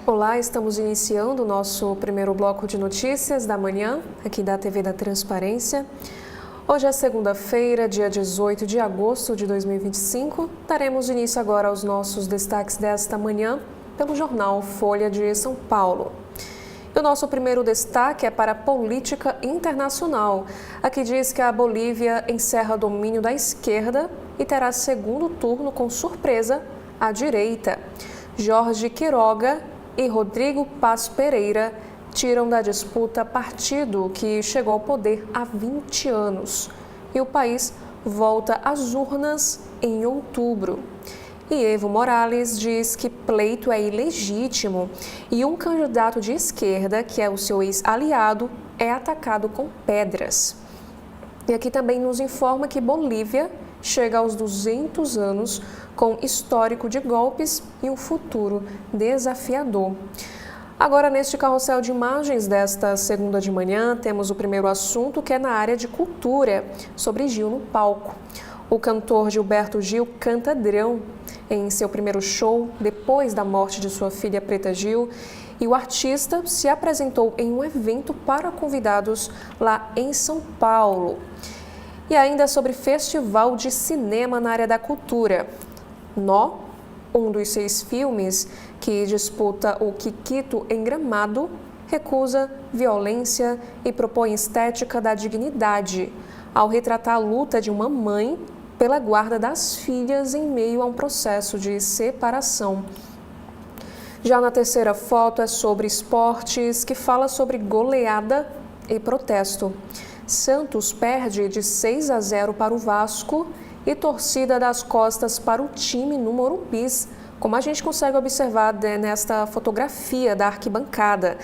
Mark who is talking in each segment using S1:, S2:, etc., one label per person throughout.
S1: Olá, estamos iniciando o nosso primeiro bloco de notícias da manhã, aqui da TV da Transparência. Hoje é segunda-feira, dia 18 de agosto de 2025. Daremos início agora aos nossos destaques desta manhã pelo jornal Folha de São Paulo. E o nosso primeiro destaque é para a política internacional. Aqui diz que a Bolívia encerra domínio da esquerda e terá segundo turno com surpresa à direita. Jorge Quiroga e Rodrigo Paes Pereira tiram da disputa partido que chegou ao poder há 20 anos. E o país volta às urnas em outubro. E Evo Morales diz que pleito é ilegítimo e um candidato de esquerda, que é o seu ex-aliado, é atacado com pedras. E aqui também nos informa que Bolívia chega aos 200 anos com histórico de golpes e um futuro desafiador. Agora, neste carrossel de imagens desta segunda de manhã, temos o primeiro assunto, que é na área de cultura, sobre Gil no palco. O cantor Gilberto Gil canta Drão em seu primeiro show, depois da morte de sua filha Preta Gil, e o artista se apresentou em um evento para convidados lá em São Paulo. E ainda sobre festival de cinema na área da cultura. Nó, um dos 6 filmes que disputa o Kikito em Gramado, recusa violência e propõe estética da dignidade, ao retratar a luta de uma mãe pela guarda das filhas em meio a um processo de separação. Já na terceira foto é sobre esportes, que fala sobre goleada e protesto. Santos perde de 6-0 para o Vasco e torcida das costas para o time no Morumbi, como a gente consegue observar nesta fotografia da arquibancada.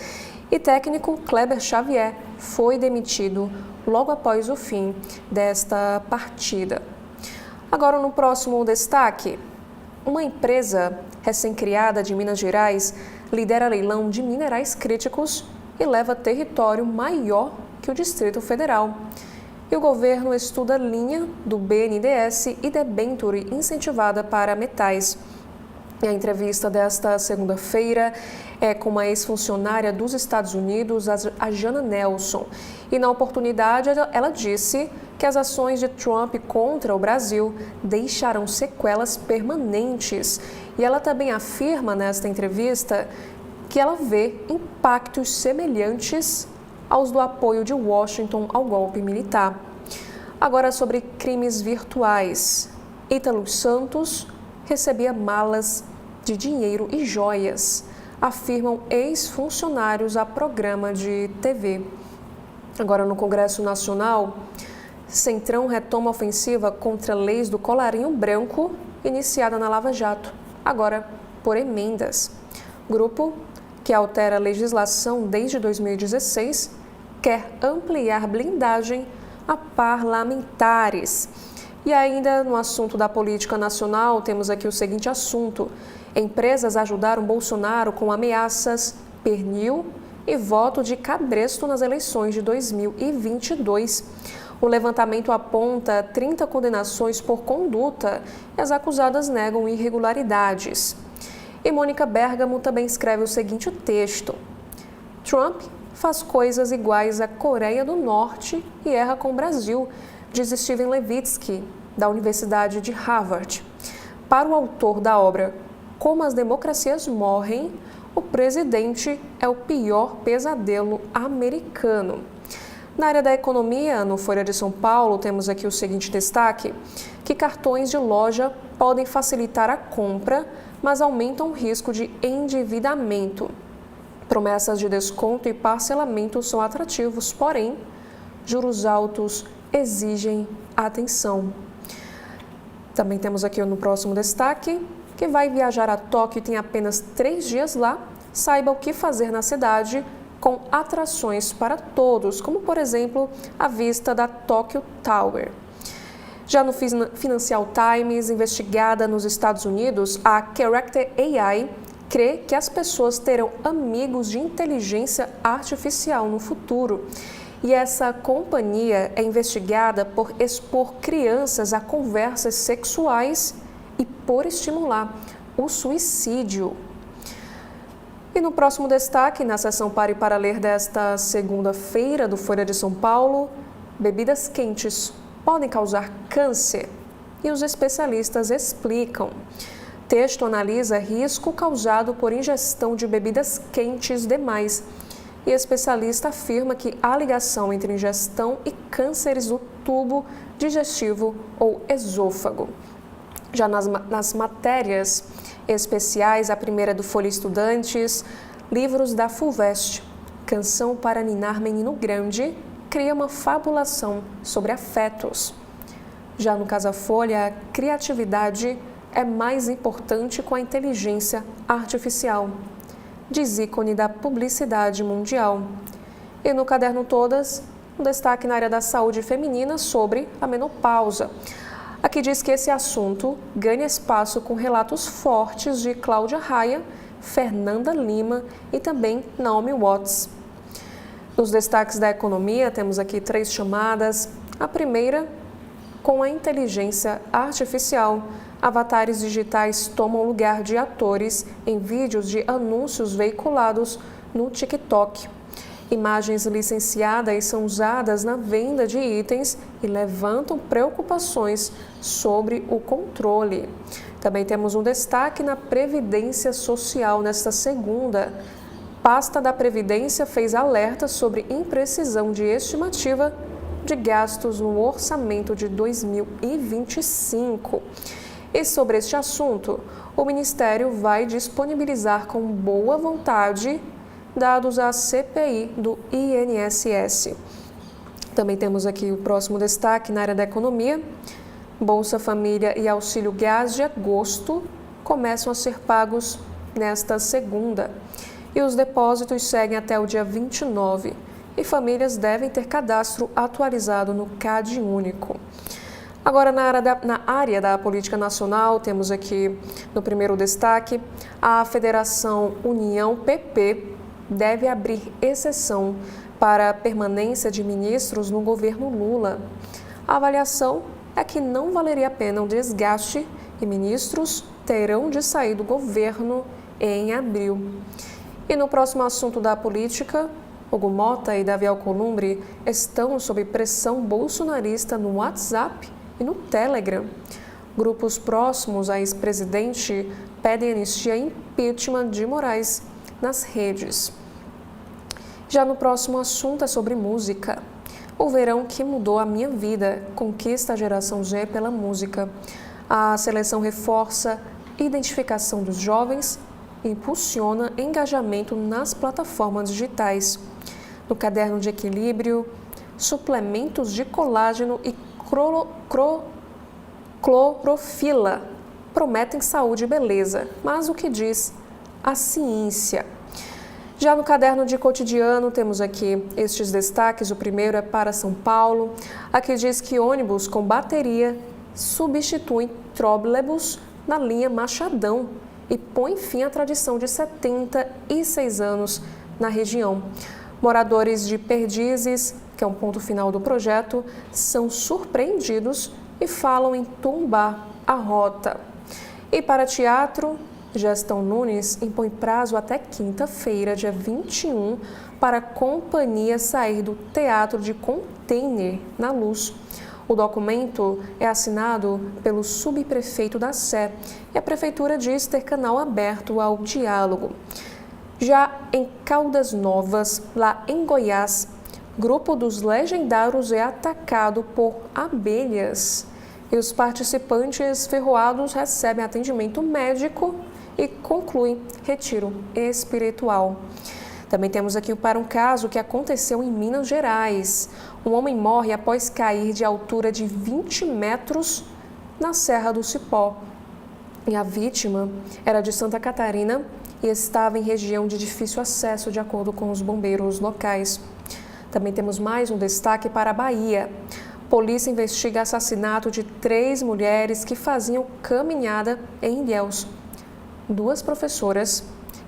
S1: E técnico Kleber Xavier foi demitido logo após o fim desta partida. Agora, no próximo destaque, uma empresa recém-criada de Minas Gerais lidera leilão de minerais críticos e leva território maior que o Distrito Federal. E o governo estuda linha do BNDES e debênture incentivada para metais. E a entrevista desta segunda-feira é com uma ex-funcionária dos Estados Unidos, a Jana Nelson. E na oportunidade ela disse que as ações de Trump contra o Brasil deixarão sequelas permanentes. E ela também afirma nesta entrevista que ela vê impactos semelhantes aos do apoio de Washington ao golpe militar. Agora sobre crimes virtuais. Ítalo Santos recebia malas de dinheiro e joias, afirmam ex-funcionários a programa de TV. Agora no Congresso Nacional, Centrão retoma a ofensiva contra leis do colarinho branco iniciada na Lava Jato, agora por emendas. Grupo que altera a legislação desde 2016, quer ampliar blindagem a parlamentares. E ainda no assunto da política nacional, temos aqui o seguinte assunto. Empresas ajudaram Bolsonaro com ameaças, pernil e voto de cabresto nas eleições de 2022. O levantamento aponta 30 condenações por conduta e as acusadas negam irregularidades. E Mônica Bergamo também escreve o seguinte texto. Trump faz coisas iguais à Coreia do Norte e erra com o Brasil, diz Steven Levitsky, da Universidade de Harvard. Para o autor da obra Como as Democracias Morrem, o presidente é o pior pesadelo americano. Na área da economia, no Folha de São Paulo, temos aqui o seguinte destaque, que cartões de loja podem facilitar a compra, mas aumentam o risco de endividamento. Promessas de desconto e parcelamento são atrativos, porém, juros altos exigem atenção. Também temos aqui no próximo destaque, que vai viajar a Tóquio e tem apenas 3 dias lá, saiba o que fazer na cidade com atrações para todos, como por exemplo a vista da Tokyo Tower. Já no Financial Times, investigada nos Estados Unidos, a Character AI crê que as pessoas terão amigos de inteligência artificial no futuro. E essa companhia é investigada por expor crianças a conversas sexuais e por estimular o suicídio. E no próximo destaque, na seção Pare para Ler desta segunda-feira do Folha de São Paulo, bebidas quentes podem causar câncer e os especialistas explicam. Texto analisa risco causado por ingestão de bebidas quentes demais e especialista afirma que há ligação entre ingestão e cânceres do tubo digestivo ou esôfago. Já nas matérias especiais, a primeira é do Folha Estudantes, livros da FUVEST, Canção para Ninar Menino Grande, cria uma fabulação sobre afetos. Já no Casa Folha, a criatividade é mais importante com a inteligência artificial, diz ícone da publicidade mundial. E no Caderno Todas, um destaque na área da saúde feminina sobre a menopausa. Aqui diz que esse assunto ganha espaço com relatos fortes de Cláudia Raia, Fernanda Lima e também Naomi Watts. Nos destaques da economia, temos aqui 3 chamadas. A primeira, com a inteligência artificial. Avatares digitais tomam lugar de atores em vídeos de anúncios veiculados no TikTok. Imagens licenciadas são usadas na venda de itens e levantam preocupações sobre o controle. Também temos um destaque na Previdência Social nesta segunda. Pasta da Previdência fez alerta sobre imprecisão de estimativa de gastos no orçamento de 2025. E sobre este assunto, o Ministério vai disponibilizar com boa vontade dados à CPI do INSS. Também temos aqui o próximo destaque na área da economia. Bolsa Família e Auxílio Gás de agosto começam a ser pagos nesta segunda. E os depósitos seguem até o dia 29. E famílias devem ter cadastro atualizado no CAD único. Agora, na área da política nacional, temos aqui no primeiro destaque, a Federação União PP deve abrir exceção para a permanência de ministros no governo Lula. A avaliação é que não valeria a pena o desgaste e ministros terão de sair do governo em abril. E no próximo assunto da política, Hugo Mota e Davi Alcolumbre estão sob pressão bolsonarista no WhatsApp e no Telegram. Grupos próximos a ex-presidente pedem anistia e impeachment de Moraes nas redes. Já no próximo assunto é sobre música. O verão que mudou a minha vida conquista a geração Z pela música. A seleção reforça a identificação dos jovens e impulsiona engajamento nas plataformas digitais. No caderno de equilíbrio, suplementos de colágeno e clorofila prometem saúde e beleza, mas o que diz a ciência? Já no caderno de cotidiano, temos aqui estes destaques. O primeiro é para São Paulo. Aqui diz que ônibus com bateria substituem trólebus na linha Machadão e põe fim à tradição de 76 anos na região. Moradores de Perdizes, que é um ponto final do projeto, são surpreendidos e falam em tombar a rota. E para teatro, Gestão Nunes impõe prazo até quinta-feira, dia 21, para a companhia sair do Teatro de Container, na Luz. O documento é assinado pelo subprefeito da Sé e a prefeitura diz ter canal aberto ao diálogo. Já em Caldas Novas, lá em Goiás, grupo dos legendários é atacado por abelhas e os participantes ferroados recebem atendimento médico e concluem retiro espiritual. Também temos aqui para um caso que aconteceu em Minas Gerais. Um homem morre após cair de altura de 20 metros na Serra do Cipó. E a vítima era de Santa Catarina e estava em região de difícil acesso, de acordo com os bombeiros locais. Também temos mais um destaque para a Bahia. Polícia investiga assassinato de 3 mulheres que faziam caminhada em Ilhéus. 2 professoras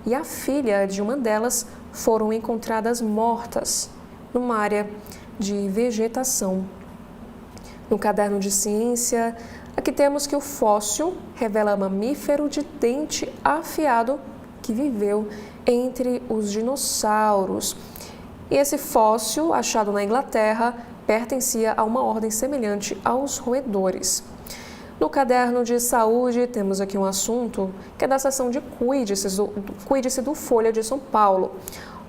S1: e a filha de uma delas foram encontradas mortas numa área de vegetação. No caderno de ciência, aqui temos que o fóssil revela mamífero de dente afiado que viveu entre os dinossauros. E esse fóssil, achado na Inglaterra, pertencia a uma ordem semelhante aos roedores. No caderno de saúde, temos aqui um assunto que é da seção de Cuide-se do Folha de São Paulo.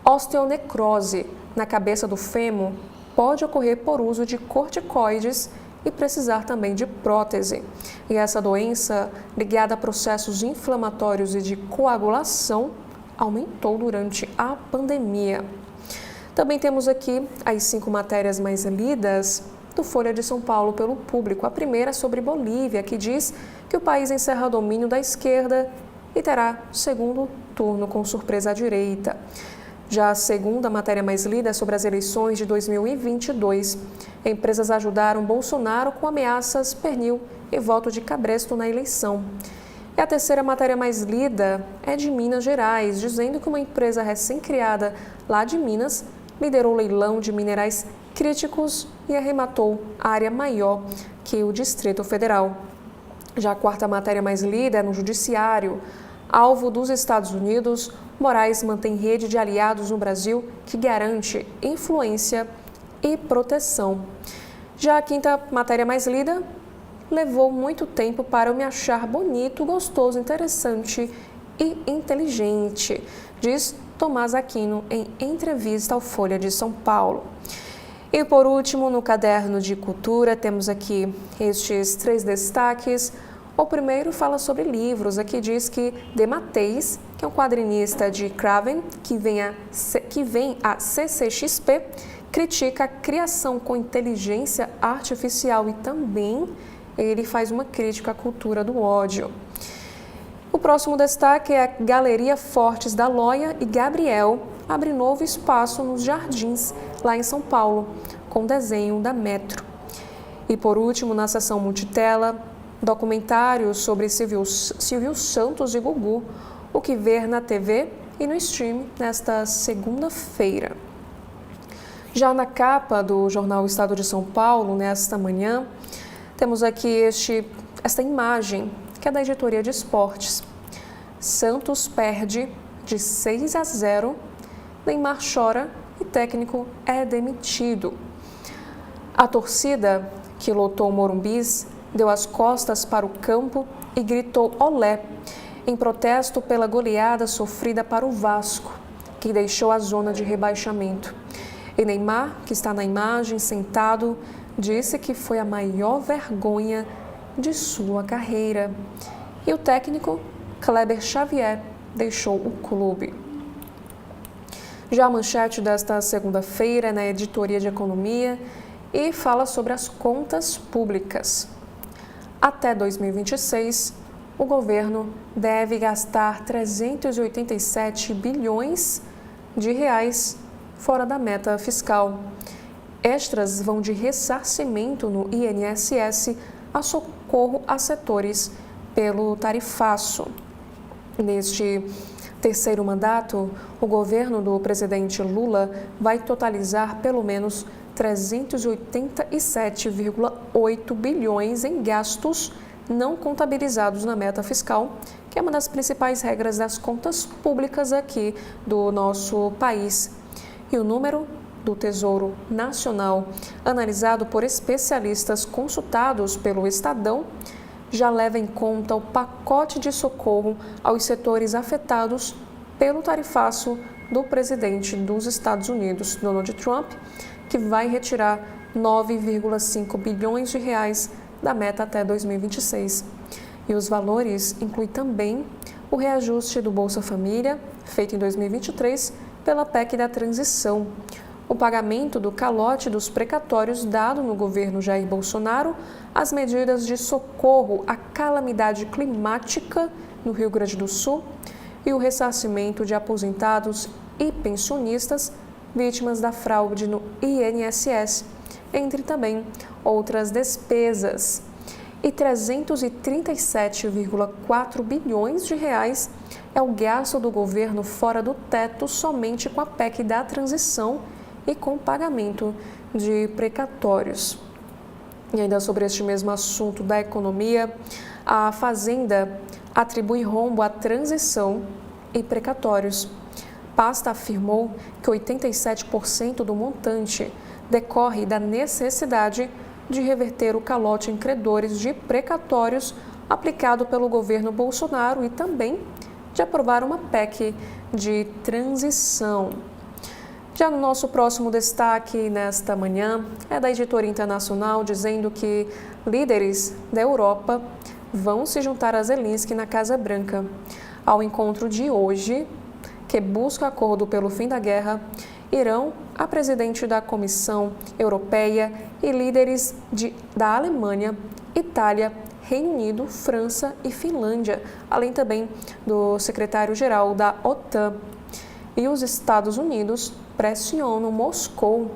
S1: Osteonecrose na cabeça do fêmur pode ocorrer por uso de corticoides e precisar também de prótese. E essa doença, ligada a processos inflamatórios e de coagulação, aumentou durante a pandemia. Também temos aqui as 5 matérias mais lidas do Folha de São Paulo pelo público. A primeira é sobre Bolívia, que diz que o país encerra domínio da esquerda e terá segundo turno com surpresa à direita. Já a segunda matéria mais lida é sobre as eleições de 2022. Empresas ajudaram Bolsonaro com ameaças, pernil e voto de cabresto na eleição. E a terceira matéria mais lida é de Minas Gerais, dizendo que uma empresa recém-criada lá de Minas liderou o leilão de minerais críticos e arrematou a área maior que o Distrito Federal. Já a quarta matéria mais lida é no Judiciário. Alvo dos Estados Unidos, Moraes mantém rede de aliados no Brasil que garante influência e proteção. Já a quinta matéria mais lida, levou muito tempo para eu me achar bonito, gostoso, interessante e inteligente, diz Tomás Aquino em entrevista ao Folha de São Paulo. E por último, no caderno de cultura, temos aqui estes 3 destaques. O primeiro fala sobre livros. Aqui diz que Dematteis, que é um quadrinista de Craven, que vem a CCXP, critica a criação com inteligência artificial e também ele faz uma crítica à cultura do ódio. O próximo destaque é a Galeria Fortes da Loia e Gabriel abre novo espaço nos Jardins, lá em São Paulo, com desenho da Metro. E por último, na seção multitela, documentário sobre Silvio Santos e Gugu, o que ver na TV e no stream nesta segunda-feira. Já na capa do jornal Estado de São Paulo, nesta manhã, temos aqui esta imagem, que é da editoria de esportes. Santos perde de 6-0, Neymar chora e técnico é demitido. A torcida, que lotou o Morumbis, deu as costas para o campo e gritou olé, em protesto pela goleada sofrida para o Vasco, que deixou a zona de rebaixamento. E Neymar, que está na imagem sentado, disse que foi a maior vergonha de sua carreira. E o técnico, Kleber Xavier, deixou o clube. Já a manchete desta segunda-feira é na editoria de economia e fala sobre as contas públicas. Até 2026, o governo deve gastar 387 bilhões de reais fora da meta fiscal. Extras vão de ressarcimento no INSS a socorro a setores pelo tarifaço. Neste terceiro mandato, o governo do presidente Lula vai totalizar pelo menos 387,8 bilhões em gastos não contabilizados na meta fiscal, que é uma das principais regras das contas públicas aqui do nosso país. E o número do Tesouro Nacional, analisado por especialistas consultados pelo Estadão, já leva em conta o pacote de socorro aos setores afetados pelo tarifaço do presidente dos Estados Unidos, Donald Trump, que vai retirar 9,5 bilhões de reais da meta até 2026. E os valores incluem também o reajuste do Bolsa Família, feito em 2023 pela PEC da transição, o pagamento do calote dos precatórios dado no governo Jair Bolsonaro, as medidas de socorro à calamidade climática no Rio Grande do Sul e o ressarcimento de aposentados e pensionistas vítimas da fraude no INSS, entre também outras despesas. E 337,4 bilhões de reais é o gasto do governo fora do teto somente com a PEC da transição e com o pagamento de precatórios. E ainda sobre este mesmo assunto da economia, a Fazenda atribui rombo à transição e precatórios. Pasta afirmou que 87% do montante decorre da necessidade de reverter o calote em credores de precatórios aplicado pelo governo Bolsonaro e também de aprovar uma PEC de transição. Já no nosso próximo destaque nesta manhã é da editoria internacional dizendo que líderes da Europa vão se juntar a Zelensky na Casa Branca. Ao encontro de hoje, que busca acordo pelo fim da guerra, irão a presidente da Comissão Europeia e líderes da Alemanha, Itália, Reino Unido, França e Finlândia, além também do secretário-geral da OTAN. E os Estados Unidos pressionam Moscou.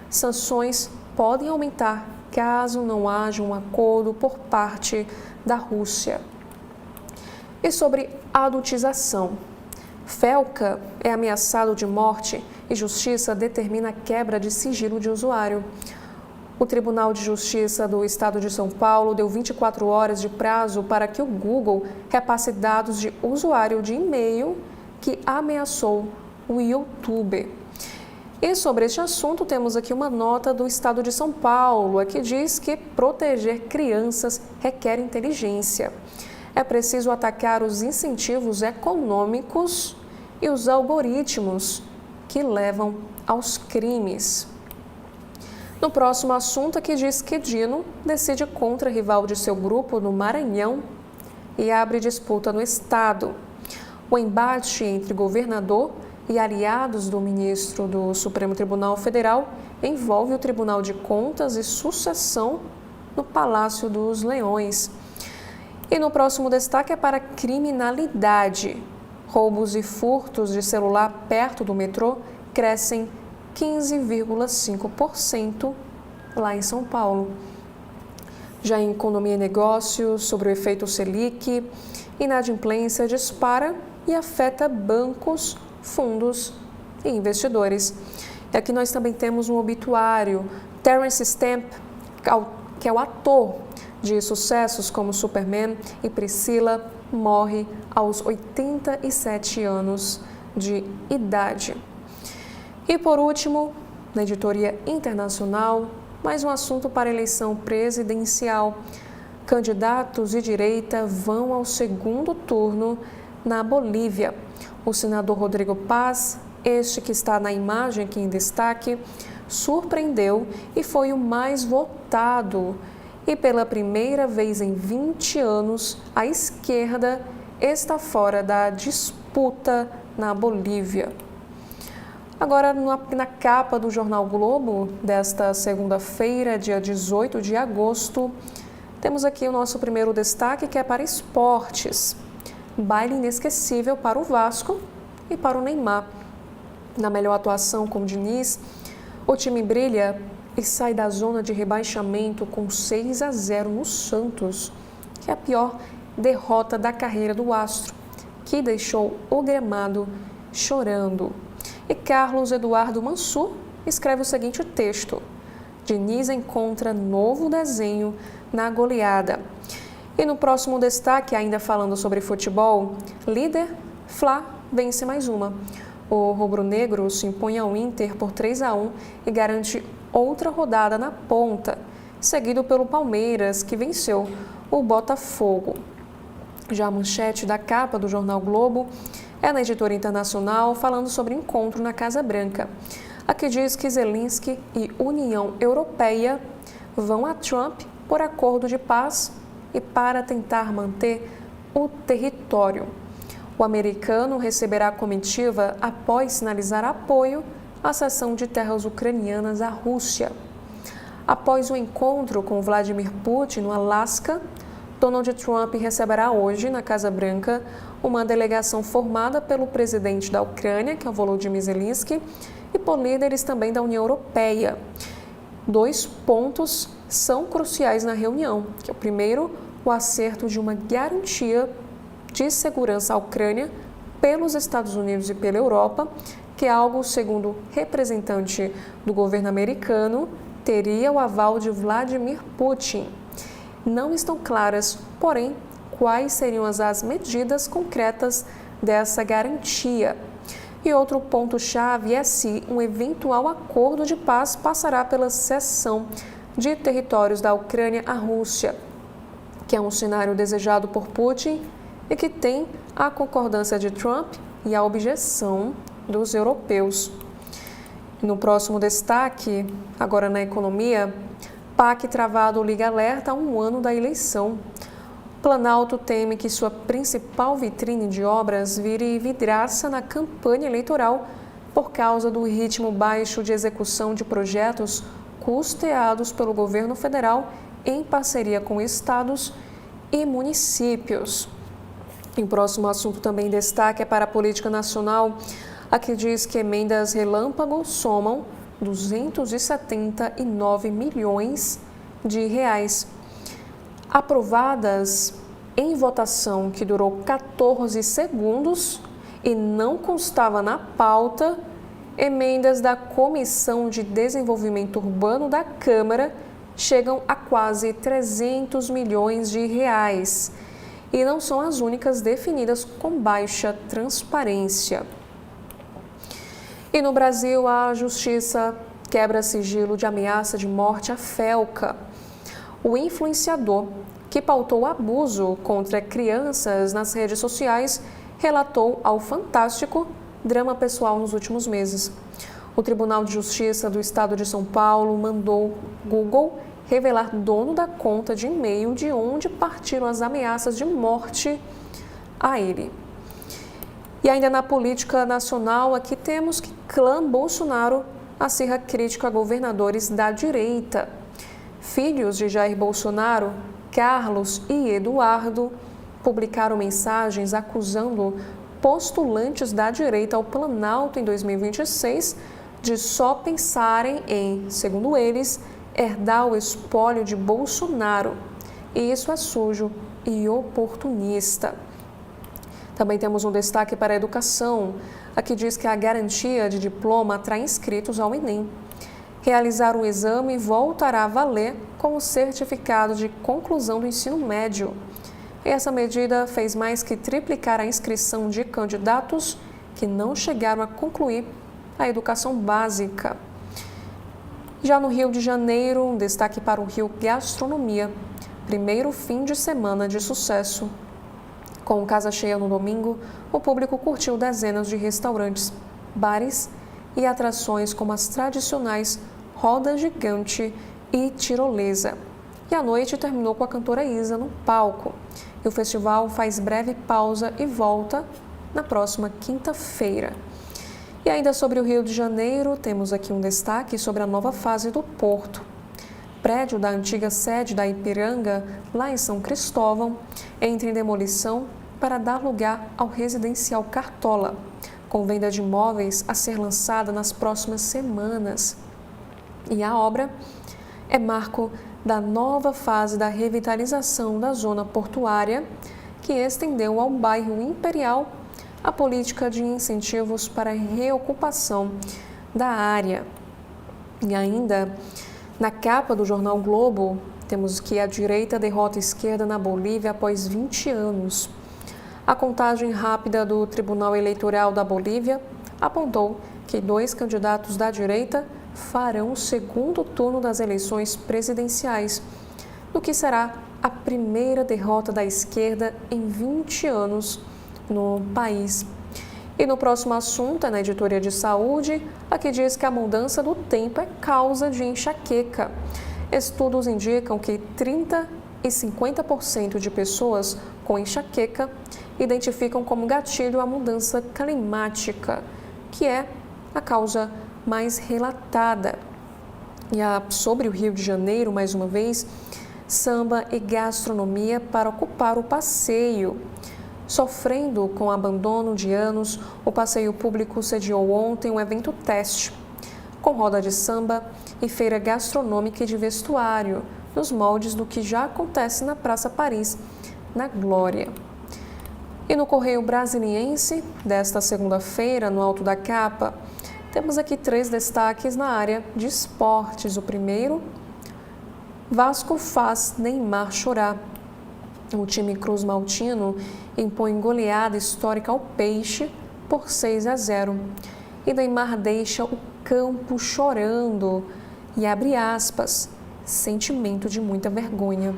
S1: Sanções podem aumentar caso não haja um acordo por parte da Rússia. E sobre adultização. Felca é ameaçado de morte e Justiça determina a quebra de sigilo de usuário. O Tribunal de Justiça do Estado de São Paulo deu 24 horas de prazo para que o Google repasse dados de usuário de e-mail que ameaçou o YouTube. E sobre este assunto, temos aqui uma nota do Estado de São Paulo, que diz que proteger crianças requer inteligência. É preciso atacar os incentivos econômicos e os algoritmos que levam aos crimes. No próximo assunto, aqui diz que Dino decide contra rival de seu grupo no Maranhão e abre disputa no estado. O embate entre governador e aliados do ministro do Supremo Tribunal Federal envolve o Tribunal de Contas e sucessão no Palácio dos Leões. E no próximo destaque é para criminalidade. Roubos e furtos de celular perto do metrô crescem 15,5% lá em São Paulo. Já em Economia e Negócios, sobre o efeito Selic, inadimplência dispara e afeta bancos, fundos e investidores. E aqui nós também temos um obituário. Terence Stamp, que é o ator de sucessos como Superman e Priscila, morre aos 87 anos de idade. E por último, na editoria internacional, mais um assunto para a eleição presidencial. Candidatos de direita vão ao segundo turno na Bolívia. O senador Rodrigo Paz, este que está na imagem aqui em destaque, surpreendeu e foi o mais votado. E pela primeira vez em 20 anos, a esquerda está fora da disputa na Bolívia. Agora, na capa do Jornal Globo desta segunda-feira, dia 18 de agosto, temos aqui o nosso primeiro destaque, que é para esportes. Baile inesquecível para o Vasco e para o Neymar. Na melhor atuação com o Diniz, o time brilha e sai da zona de rebaixamento com 6-0 no Santos, que é a pior derrota da carreira do astro, que deixou o gramado chorando. E Carlos Eduardo Mansur escreve o seguinte texto: Diniz encontra novo desenho na goleada. E no próximo destaque, ainda falando sobre futebol, líder, Fla vence mais uma. O rubro-negro se impõe ao Inter por 3-1 e garante outra rodada na ponta, seguido pelo Palmeiras, que venceu o Botafogo. Já a manchete da capa do Jornal Globo é na editoria internacional, falando sobre encontro na Casa Branca. Aqui diz que Zelensky e União Europeia vão a Trump por acordo de paz e para tentar manter o território. O americano receberá a comitiva após sinalizar apoio à cessão de terras ucranianas à Rússia. Após o encontro com Vladimir Putin no Alasca, Donald Trump receberá hoje, na Casa Branca, uma delegação formada pelo presidente da Ucrânia, que é o Volodymyr Zelensky, e por líderes também da União Europeia. 2 pontos são cruciais na reunião, que é o primeiro, o acerto de uma garantia de segurança à Ucrânia pelos Estados Unidos e pela Europa, que é algo, segundo o representante do governo americano, teria o aval de Vladimir Putin. Não estão claras, porém, quais seriam as medidas concretas dessa garantia. E outro ponto-chave é se um eventual acordo de paz passará pela cessão de territórios da Ucrânia à Rússia, que é um cenário desejado por Putin e que tem a concordância de Trump e a objeção dos europeus. No próximo destaque, agora na economia, PAC travado liga alerta a um ano da eleição. Planalto teme que sua principal vitrine de obras vire vidraça na campanha eleitoral por causa do ritmo baixo de execução de projetos custeados pelo governo federal em parceria com estados e municípios. Em próximo assunto também destaque é para a política nacional. Aqui diz que emendas relâmpago somam 279 milhões de reais. Aprovadas em votação que durou 14 segundos e não constava na pauta, emendas da Comissão de Desenvolvimento Urbano da Câmara chegam a quase 300 milhões de reais e não são as únicas definidas com baixa transparência. E no Brasil, a Justiça quebra sigilo de ameaça de morte a Felca. O influenciador que pautou abuso contra crianças nas redes sociais relatou ao Fantástico drama pessoal nos últimos meses. O Tribunal de Justiça do Estado de São Paulo mandou Google revelar dono da conta de e-mail de onde partiram as ameaças de morte a ele. E ainda na política nacional, aqui temos que clã Bolsonaro acirra crítica a governadores da direita. Filhos de Jair Bolsonaro, Carlos e Eduardo, publicaram mensagens acusando postulantes da direita ao Planalto em 2026 de só pensarem em, segundo eles, herdar o espólio de Bolsonaro. E isso é sujo e oportunista. Também temos um destaque para a educação. Aqui diz que a garantia de diploma atrai inscritos ao Enem. Realizar o exame voltará a valer como certificado de conclusão do ensino médio. Essa medida fez mais que triplicar a inscrição de candidatos que não chegaram a concluir a educação básica. Já no Rio de Janeiro, um destaque para o Rio Gastronomia. Primeiro fim de semana de sucesso. Com casa cheia no domingo, o público curtiu dezenas de restaurantes, bares e atrações como as tradicionais roda gigante e tirolesa. E a noite terminou com a cantora Isa no palco. E o festival faz breve pausa e volta na próxima quinta-feira. E ainda sobre o Rio de Janeiro, temos aqui um destaque sobre a nova fase do Porto. Prédio da antiga sede da Ipiranga, lá em São Cristóvão, entra em demolição para dar lugar ao residencial Cartola, com venda de imóveis a ser lançada nas próximas semanas. E a obra é marco da nova fase da revitalização da zona portuária, que estendeu ao bairro Imperial a política de incentivos para a reocupação da área. E ainda, na capa do jornal Globo, temos que a direita derrota a esquerda na Bolívia após 20 anos. A contagem rápida do Tribunal Eleitoral da Bolívia apontou que 2 candidatos da direita farão o segundo turno das eleições presidenciais, no que será a primeira derrota da esquerda em 20 anos no país. E no próximo assunto, na editoria de saúde, aqui diz que a mudança do tempo é causa de enxaqueca. Estudos indicam que 30% e 50% de pessoas com enxaqueca identificam como gatilho a mudança climática, que é a causa mais relatada. E sobre o Rio de Janeiro, mais uma vez, samba e gastronomia para ocupar o passeio. Sofrendo com o abandono de anos, o passeio público sediou ontem um evento teste, com roda de samba e feira gastronômica e de vestuário, nos moldes do que já acontece na Praça Paris, na Glória. E no Correio Brasiliense, desta segunda-feira, no alto da capa, temos aqui 3 destaques na área de esportes. O primeiro, Vasco faz Neymar chorar. O time Cruz Maltino impõe goleada histórica ao Peixe por 6-0. E Neymar deixa o campo chorando e abre aspas, sentimento de muita vergonha.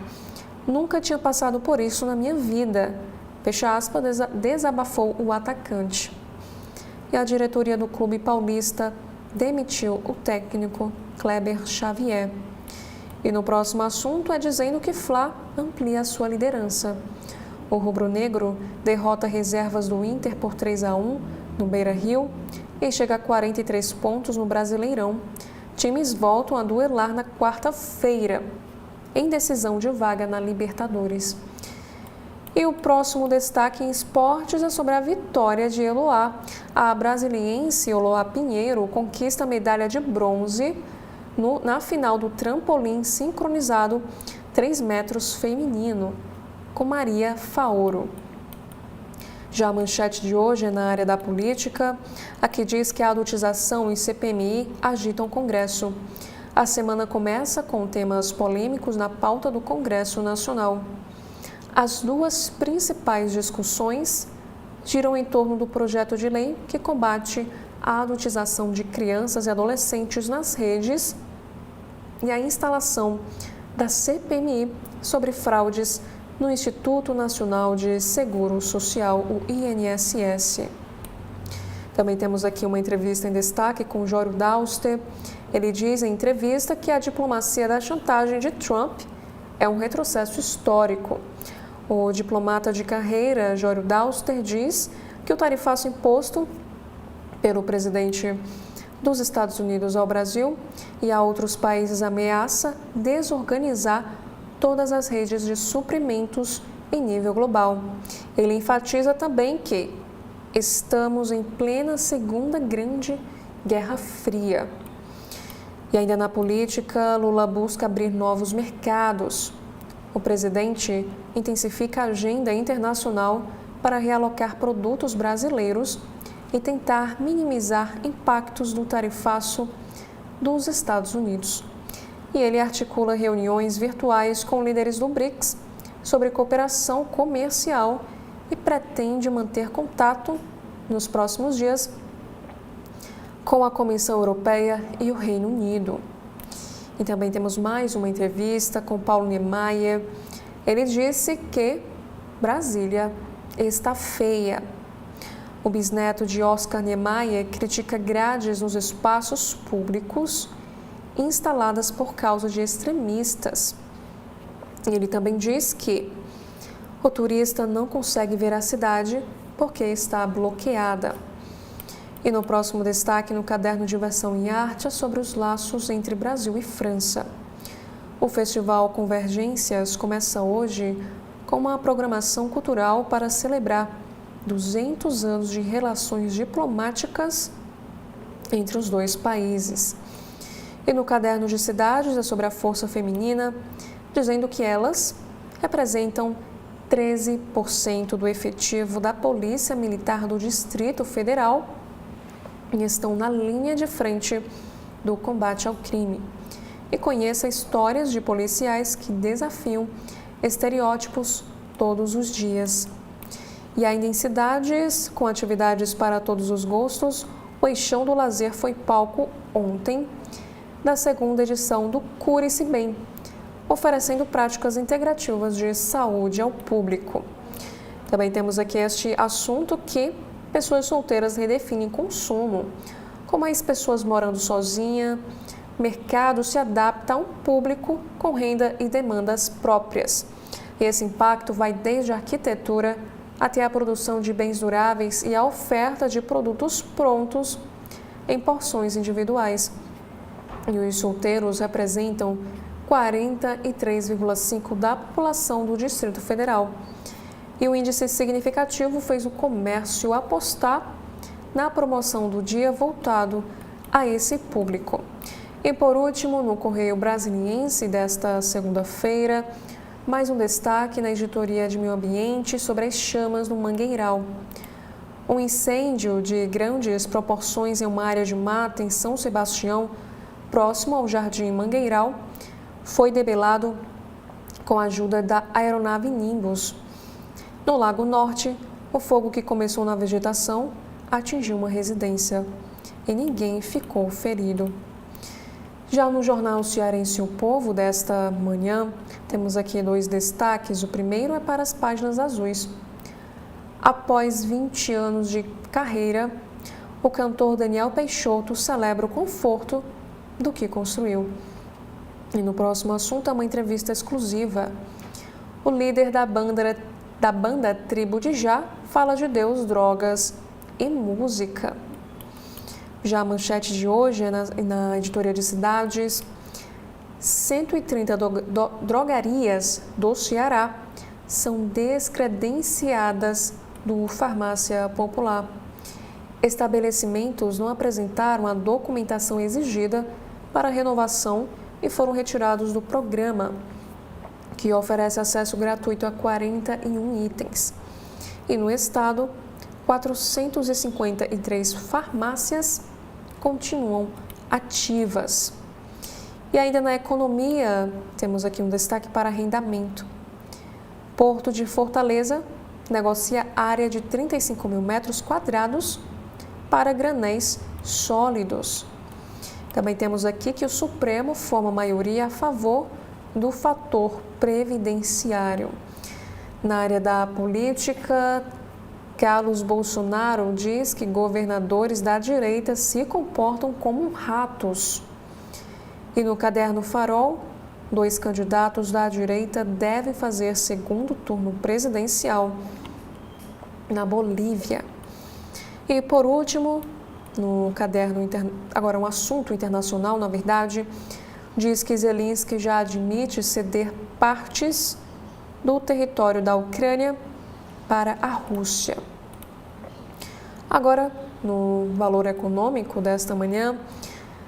S1: Nunca tinha passado por isso na minha vida. Fecha aspas, desabafou o atacante. E a diretoria do clube paulista demitiu o técnico Kleber Xavier. E no próximo assunto é dizendo que Fla amplia a sua liderança. O rubro-negro derrota reservas do Inter por 3-1 no Beira-Rio e chega a 43 pontos no Brasileirão. Times voltam a duelar na quarta-feira, em decisão de vaga na Libertadores. E o próximo destaque em esportes é sobre a vitória de Eloá. A brasiliense Eloá Pinheiro conquista a medalha de bronze na final do trampolim sincronizado 3 metros feminino, com Maria Faoro. Já a manchete de hoje é na área da política, a que diz que a adultização e CPMI agitam o Congresso. A semana começa com temas polêmicos na pauta do Congresso Nacional. As duas principais discussões giram em torno do projeto de lei que combate a adultização de crianças e adolescentes nas redes e a instalação da CPMI sobre fraudes no Instituto Nacional de Seguro Social, o INSS. Também temos aqui uma entrevista em destaque com Jório Dauster. Ele diz em entrevista que a diplomacia da chantagem de Trump é um retrocesso histórico. O diplomata de carreira, Jório Dauster, diz que o tarifaço imposto pelo presidente dos Estados Unidos ao Brasil e a outros países ameaça desorganizar todas as redes de suprimentos em nível global. Ele enfatiza também que estamos em plena Segunda Grande Guerra Fria. E ainda na política, Lula busca abrir novos mercados. O presidente intensifica a agenda internacional para realocar produtos brasileiros e tentar minimizar impactos do tarifaço dos Estados Unidos. E ele articula reuniões virtuais com líderes do BRICS sobre cooperação comercial e pretende manter contato nos próximos dias com a Comissão Europeia e o Reino Unido. E também temos mais uma entrevista com Paulo Niemeyer. Ele disse que Brasília está feia. O bisneto de Oscar Niemeyer critica grades nos espaços públicos instaladas por causa de extremistas. Ele também diz que o turista não consegue ver a cidade porque está bloqueada. E no próximo destaque, no caderno Diversão e Arte, é sobre os laços entre Brasil e França. O Festival Convergências começa hoje com uma programação cultural para celebrar 200 anos de relações diplomáticas entre os dois países. E no caderno de cidades é sobre a força feminina, dizendo que elas representam 13% do efetivo da Polícia Militar do Distrito Federal e estão na linha de frente do combate ao crime. E conheça histórias de policiais que desafiam estereótipos todos os dias. E ainda em cidades, com atividades para todos os gostos, o Eixão do Lazer foi palco ontem da segunda edição do Cure-se Bem, oferecendo práticas integrativas de saúde ao público. Também temos aqui este assunto que pessoas solteiras redefinem consumo. Com mais pessoas morando sozinha, o mercado se adapta a um público com renda e demandas próprias. E esse impacto vai desde a arquitetura até a produção de bens duráveis e a oferta de produtos prontos em porções individuais. E os solteiros representam 43,5% da população do Distrito Federal. E o índice significativo fez o comércio apostar na promoção do dia voltado a esse público. E por último, no Correio Brasiliense desta segunda-feira, mais um destaque na editoria de Meio Ambiente sobre as chamas no Mangueiral. Um incêndio de grandes proporções em uma área de mata em São Sebastião, próximo ao Jardim Mangueiral, foi debelado com a ajuda da aeronave Nimbus. No Lago Norte, o fogo que começou na vegetação atingiu uma residência e ninguém ficou ferido. Já no jornal cearense O Povo desta manhã, temos aqui 2 destaques. O primeiro é para as páginas azuis. Após 20 anos de carreira, o cantor Daniel Peixoto celebra o conforto do que construiu. E no próximo assunto é uma entrevista exclusiva. O líder da banda Tribo de Já fala de Deus, drogas e música. Já a manchete de hoje é na editoria de cidades. 130 drogarias do Ceará são descredenciadas do Farmácia Popular. Estabelecimentos não apresentaram a documentação exigida para a renovação e foram retirados do programa, que oferece acesso gratuito a 41 itens. E no estado, 453 farmácias continuam ativas. E ainda na economia, temos aqui um destaque para arrendamento. Porto de Fortaleza negocia área de 35 mil metros quadrados para granéis sólidos. Também temos aqui que o Supremo forma maioria a favor do fator previdenciário. Na área da política, Carlos Bolsonaro diz que governadores da direita se comportam como ratos. E no caderno Farol, 2 candidatos da direita devem fazer segundo turno presidencial na Bolívia. E por último, no caderno, agora um assunto internacional, na verdade, diz que Zelensky já admite ceder partes do território da Ucrânia para a Rússia. Agora, no valor econômico desta manhã,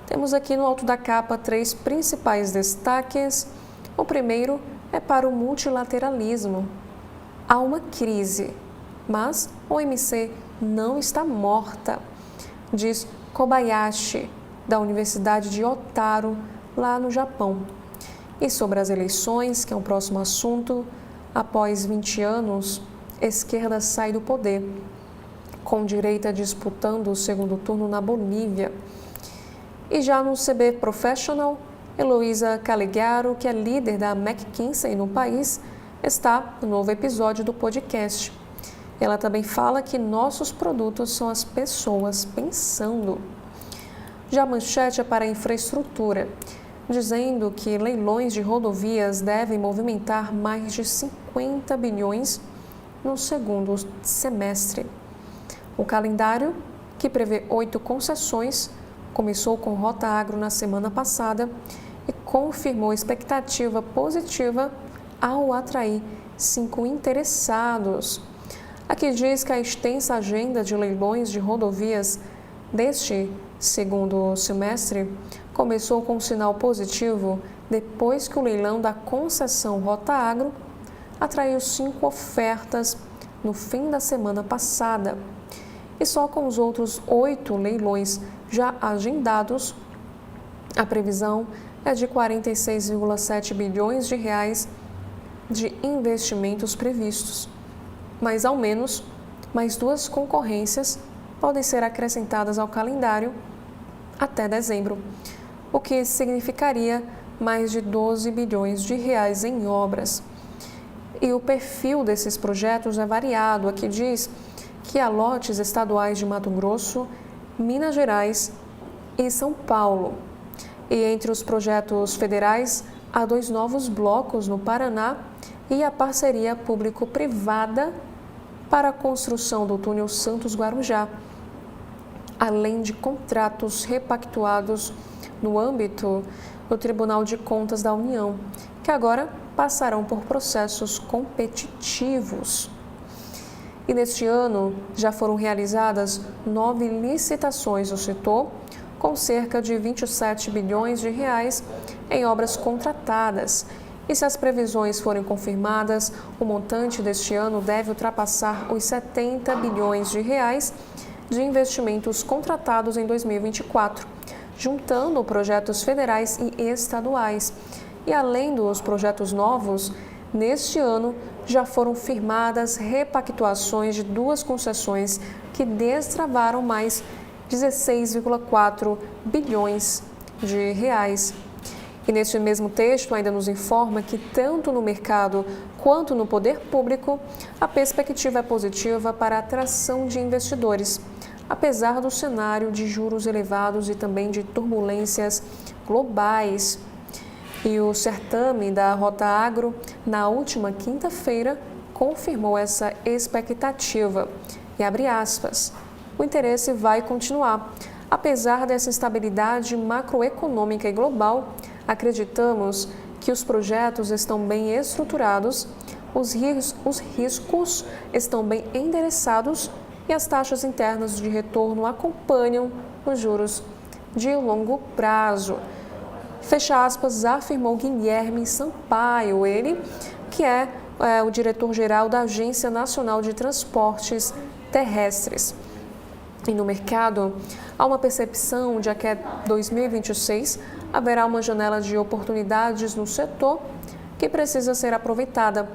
S1: temos aqui no alto da capa 3 principais destaques. O primeiro é para o multilateralismo. Há uma crise, mas a OMC não está morta, diz Kobayashi, da Universidade de Otaru, lá no Japão. E sobre as eleições, que é o próximo assunto, após 20 anos, esquerda sai do poder, com direita disputando o segundo turno na Bolívia. E já no CB Professional, Heloísa Calegaro, que é líder da McKinsey no país, está no novo episódio do podcast. Ela também fala que nossos produtos são as pessoas pensando. Já a manchete é para a infraestrutura, dizendo que leilões de rodovias devem movimentar mais de 50 bilhões no segundo semestre. O calendário, que prevê 8 concessões, começou com Rota Agro na semana passada e confirmou expectativa positiva ao atrair 5 interessados. Aqui diz que a extensa agenda de leilões de rodovias deste segundo semestre começou com um sinal positivo depois que o leilão da concessão Rota Agro atraiu 5 ofertas no fim da semana passada. E só com os outros 8 leilões já agendados, a previsão é de 46,7 bilhões de reais de investimentos previstos. Mas ao menos mais 2 concorrências podem ser acrescentadas ao calendário até dezembro, o que significaria mais de 12 bilhões de reais em obras. E o perfil desses projetos é variado. Aqui diz que há lotes estaduais de Mato Grosso, Minas Gerais e São Paulo. E entre os projetos federais, há 2 novos blocos no Paraná e a parceria público-privada para a construção do túnel Santos-Guarujá, além de contratos repactuados no âmbito do Tribunal de Contas da União, que agora passarão por processos competitivos. E neste ano já foram realizadas 9 licitações do setor, com cerca de 27 bilhões de reais em obras contratadas. E se as previsões forem confirmadas, o montante deste ano deve ultrapassar os 70 bilhões de reais de investimentos contratados em 2024, juntando projetos federais e estaduais. E além dos projetos novos, neste ano já foram firmadas repactuações de 2 concessões que destravaram mais 16,4 bilhões de reais. E neste mesmo texto ainda nos informa que tanto no mercado quanto no poder público, a perspectiva é positiva para a atração de investidores, apesar do cenário de juros elevados e também de turbulências globais. E o certame da Rota Agro, na última quinta-feira, confirmou essa expectativa. E abre aspas, o interesse vai continuar. Apesar dessa instabilidade macroeconômica e global, acreditamos que os projetos estão bem estruturados, os riscos estão bem endereçados e as taxas internas de retorno acompanham os juros de longo prazo. Fecha aspas, afirmou Guilherme Sampaio, ele que é o diretor-geral da Agência Nacional de Transportes Terrestres. E no mercado, há uma percepção de que até 2026 haverá uma janela de oportunidades no setor que precisa ser aproveitada.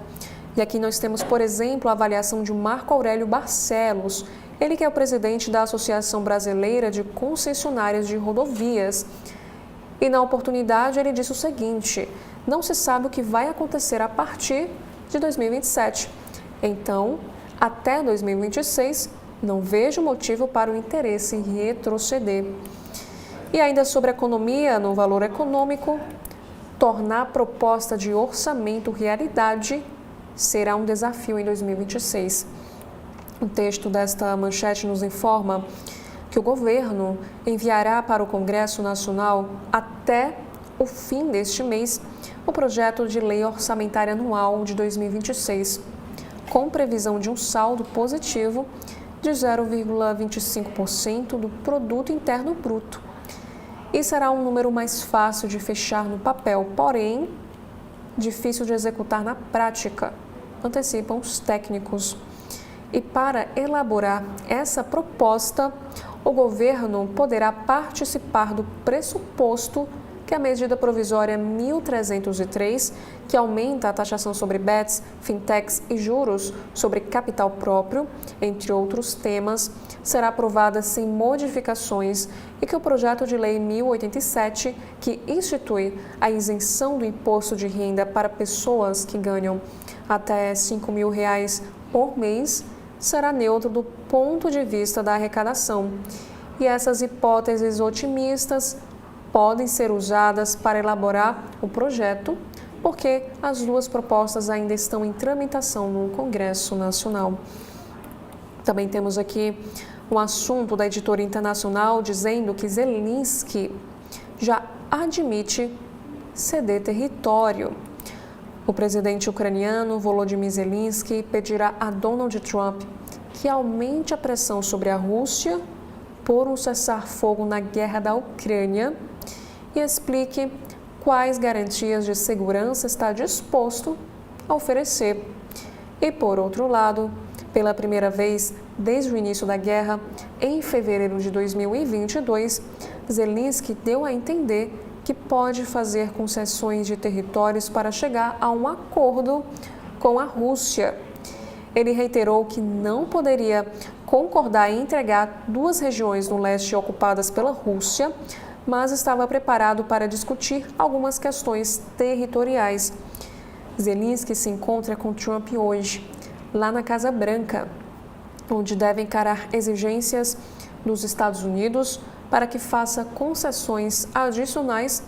S1: E aqui nós temos, por exemplo, a avaliação de Marco Aurélio Barcelos, ele que é o presidente da Associação Brasileira de Concessionárias de Rodovias. E na oportunidade ele disse o seguinte, não se sabe o que vai acontecer a partir de 2027. Então, até 2026, não vejo motivo para o interesse em retroceder. E ainda sobre a economia, no Valor Econômico, tornar a proposta de orçamento realidade será um desafio em 2026. O texto desta manchete nos informa que o governo enviará para o Congresso Nacional até o fim deste mês o projeto de lei orçamentária anual de 2026, com previsão de um saldo positivo de 0,25% do Produto Interno Bruto. E será um número mais fácil de fechar no papel, porém, difícil de executar na prática, antecipam os técnicos. E para elaborar essa proposta, o governo poderá participar do pressuposto que a medida provisória 1303, que aumenta a taxação sobre bets, fintechs e juros sobre capital próprio, entre outros temas, será aprovada sem modificações e que o projeto de lei 1087, que institui a isenção do imposto de renda para pessoas que ganham até R$ 5.000 por mês, será neutro do ponto de vista da arrecadação. E essas hipóteses otimistas podem ser usadas para elaborar o projeto, porque as 2 propostas ainda estão em tramitação no Congresso Nacional. Também temos aqui um assunto da editora internacional dizendo que Zelensky já admite ceder território. O presidente ucraniano Volodymyr Zelensky pedirá a Donald Trump que aumente a pressão sobre a Rússia por um cessar-fogo na guerra da Ucrânia e explique quais garantias de segurança está disposto a oferecer. E, por outro lado, pela primeira vez desde o início da guerra, em fevereiro de 2022, Zelensky deu a entender que pode fazer concessões de territórios para chegar a um acordo com a Rússia. Ele reiterou que não poderia concordar em entregar 2 regiões no leste ocupadas pela Rússia, mas estava preparado para discutir algumas questões territoriais. Zelensky se encontra com Trump hoje, lá na Casa Branca, onde deve encarar exigências dos Estados Unidos para que faça concessões adicionais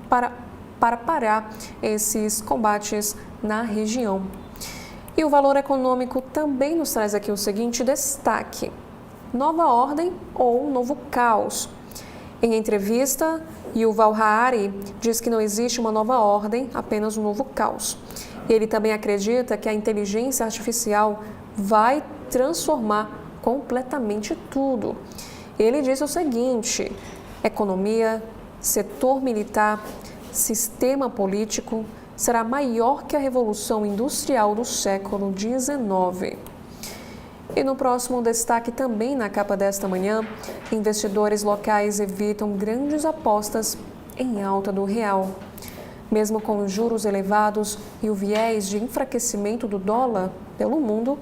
S1: para parar esses combates na região. E o Valor Econômico também nos traz aqui o seguinte destaque: nova ordem ou novo caos? Em entrevista, Yuval Harari diz que não existe uma nova ordem, apenas um novo caos. Ele também acredita que a inteligência artificial vai transformar completamente tudo. Ele diz o seguinte: economia, setor militar, sistema político será maior que a Revolução Industrial do século XIX. E no próximo destaque, também na capa desta manhã, investidores locais evitam grandes apostas em alta do real. Mesmo com os juros elevados e o viés de enfraquecimento do dólar pelo mundo,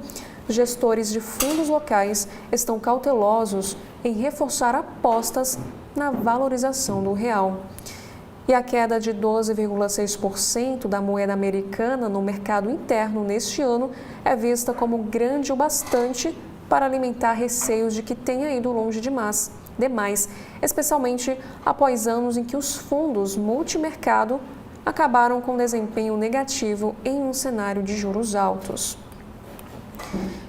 S1: gestores de fundos locais estão cautelosos em reforçar apostas na valorização do real. E a queda de 12,6% da moeda americana no mercado interno neste ano é vista como grande o bastante para alimentar receios de que tenha ido longe demais, especialmente após anos em que os fundos multimercado acabaram com desempenho negativo em um cenário de juros altos.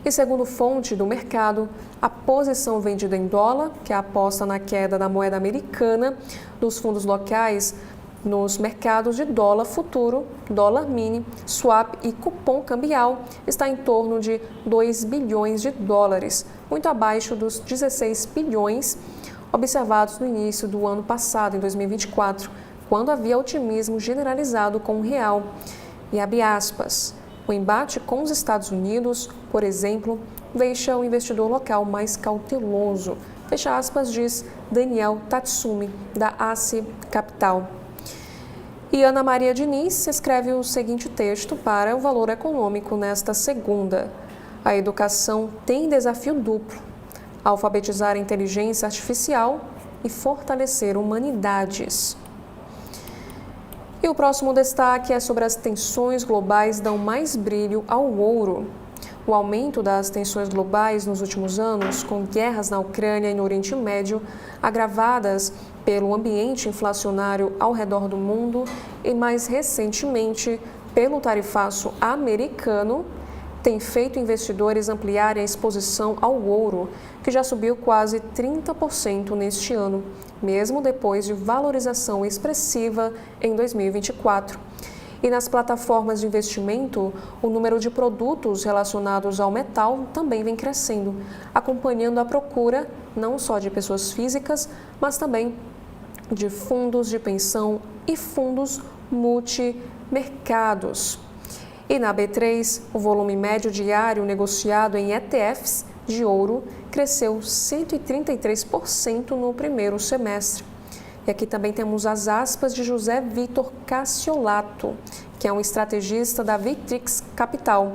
S1: E segundo fonte do mercado, a posição vendida em dólar, que aposta na queda da moeda americana, dos fundos locais nos mercados de dólar futuro, dólar mini, swap e cupom cambial, está em torno de 2 bilhões de dólares, muito abaixo dos 16 bilhões observados no início do ano passado, em 2024, quando havia otimismo generalizado com o real. E abre aspas, o embate com os Estados Unidos, por exemplo, deixa o investidor local mais cauteloso, fecha aspas, diz Daniel Tatsumi, da Ace Capital. E Ana Maria Diniz escreve o seguinte texto para o Valor Econômico nesta segunda. A educação tem desafio duplo: alfabetizar a inteligência artificial e fortalecer humanidades. E o próximo destaque é sobre as tensões globais dão mais brilho ao ouro. O aumento das tensões globais nos últimos anos, com guerras na Ucrânia e no Oriente Médio, agravadas pelo ambiente inflacionário ao redor do mundo e, mais recentemente, pelo tarifaço americano, tem feito investidores ampliarem a exposição ao ouro, que já subiu quase 30% neste ano, mesmo depois de valorização expressiva em 2024. E nas plataformas de investimento, o número de produtos relacionados ao metal também vem crescendo, acompanhando a procura não só de pessoas físicas, mas também de fundos de pensão e fundos multimercados. E na B3, o volume médio diário negociado em ETFs de ouro cresceu 133% no primeiro semestre. E aqui também temos as aspas de José Vitor Cassiolato, que é um estrategista da Vitrix Capital.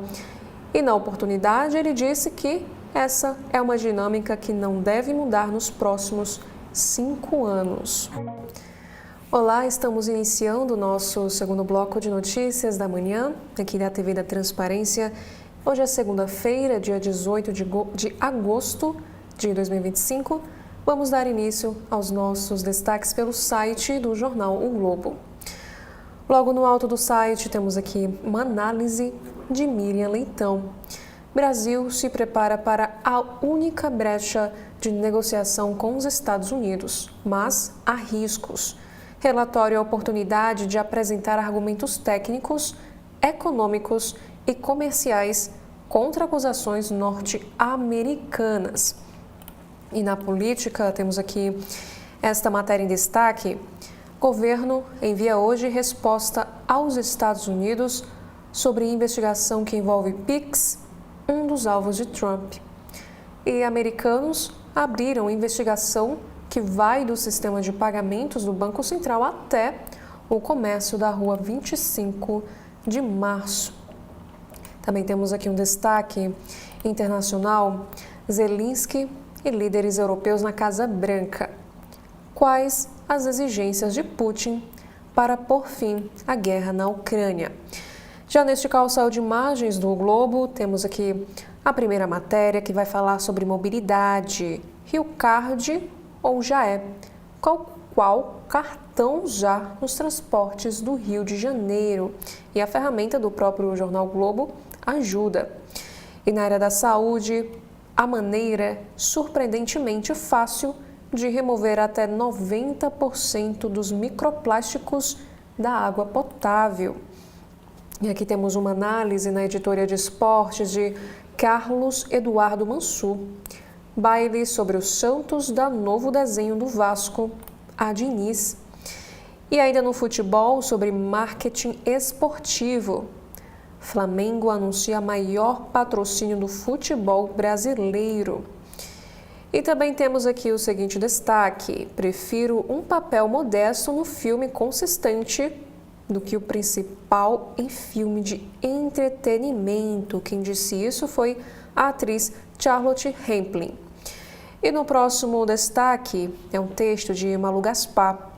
S1: E na oportunidade ele disse que essa é uma dinâmica que não deve mudar nos próximos 5 anos. Olá, estamos iniciando o nosso segundo bloco de notícias da manhã, aqui da TV da Transparência. Hoje é segunda-feira, dia 18 de agosto de 2025. Vamos dar início aos nossos destaques pelo site do jornal O Globo. Logo no alto do site temos aqui uma análise de Miriam Leitão. Brasil se prepara para a única brecha de negociação com os Estados Unidos, mas há riscos. Relatório a oportunidade de apresentar argumentos técnicos, econômicos e comerciais contra acusações norte-americanas. E na política, temos aqui esta matéria em destaque. Governo envia hoje resposta aos Estados Unidos sobre investigação que envolve PIX, um dos alvos de Trump. E americanos abriram investigação que vai do sistema de pagamentos do Banco Central até o comércio da Rua 25 de Março. Também temos aqui um destaque internacional: Zelensky e líderes europeus na Casa Branca. Quais as exigências de Putin para pôr fim à guerra na Ucrânia? Já neste calçado de imagens do Globo, temos aqui a primeira matéria que vai falar sobre mobilidade. Rio Card ou já é? Qual cartão já nos transportes do Rio de Janeiro? E a ferramenta do próprio jornal Globo ajuda. E na área da saúde, a maneira surpreendentemente fácil de remover até 90% dos microplásticos da água potável. E aqui temos uma análise na editoria de esportes de Carlos Eduardo Mansur. Baile sobre os Santos dá novo desenho do Vasco a Diniz. E ainda no futebol, sobre marketing esportivo. Flamengo anuncia maior patrocínio do futebol brasileiro. E também temos aqui o seguinte destaque: prefiro um papel modesto no filme consistente do que o principal em filme de entretenimento. Quem disse isso foi a atriz Charlotte Rampling. E no próximo destaque é um texto de Malu Gaspar.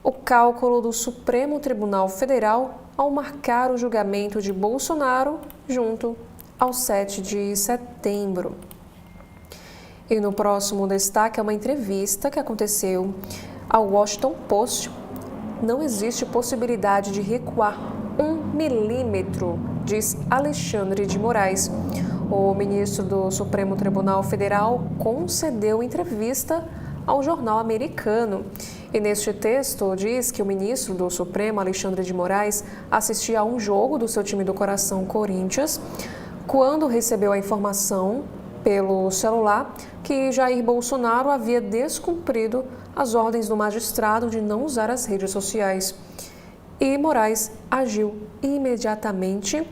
S1: O cálculo do Supremo Tribunal Federal ao marcar o julgamento de Bolsonaro junto ao 7 de setembro. E no próximo destaque é uma entrevista que aconteceu ao Washington Post. Não existe possibilidade de recuar 1 milímetro, diz Alexandre de Moraes. O ministro do Supremo Tribunal Federal concedeu entrevista ao jornal americano. E neste texto diz que o ministro do Supremo, Alexandre de Moraes, assistia a um jogo do seu time do coração, Corinthians, quando recebeu a informação pelo celular que Jair Bolsonaro havia descumprido as ordens do magistrado de não usar as redes sociais. E Moraes agiu imediatamente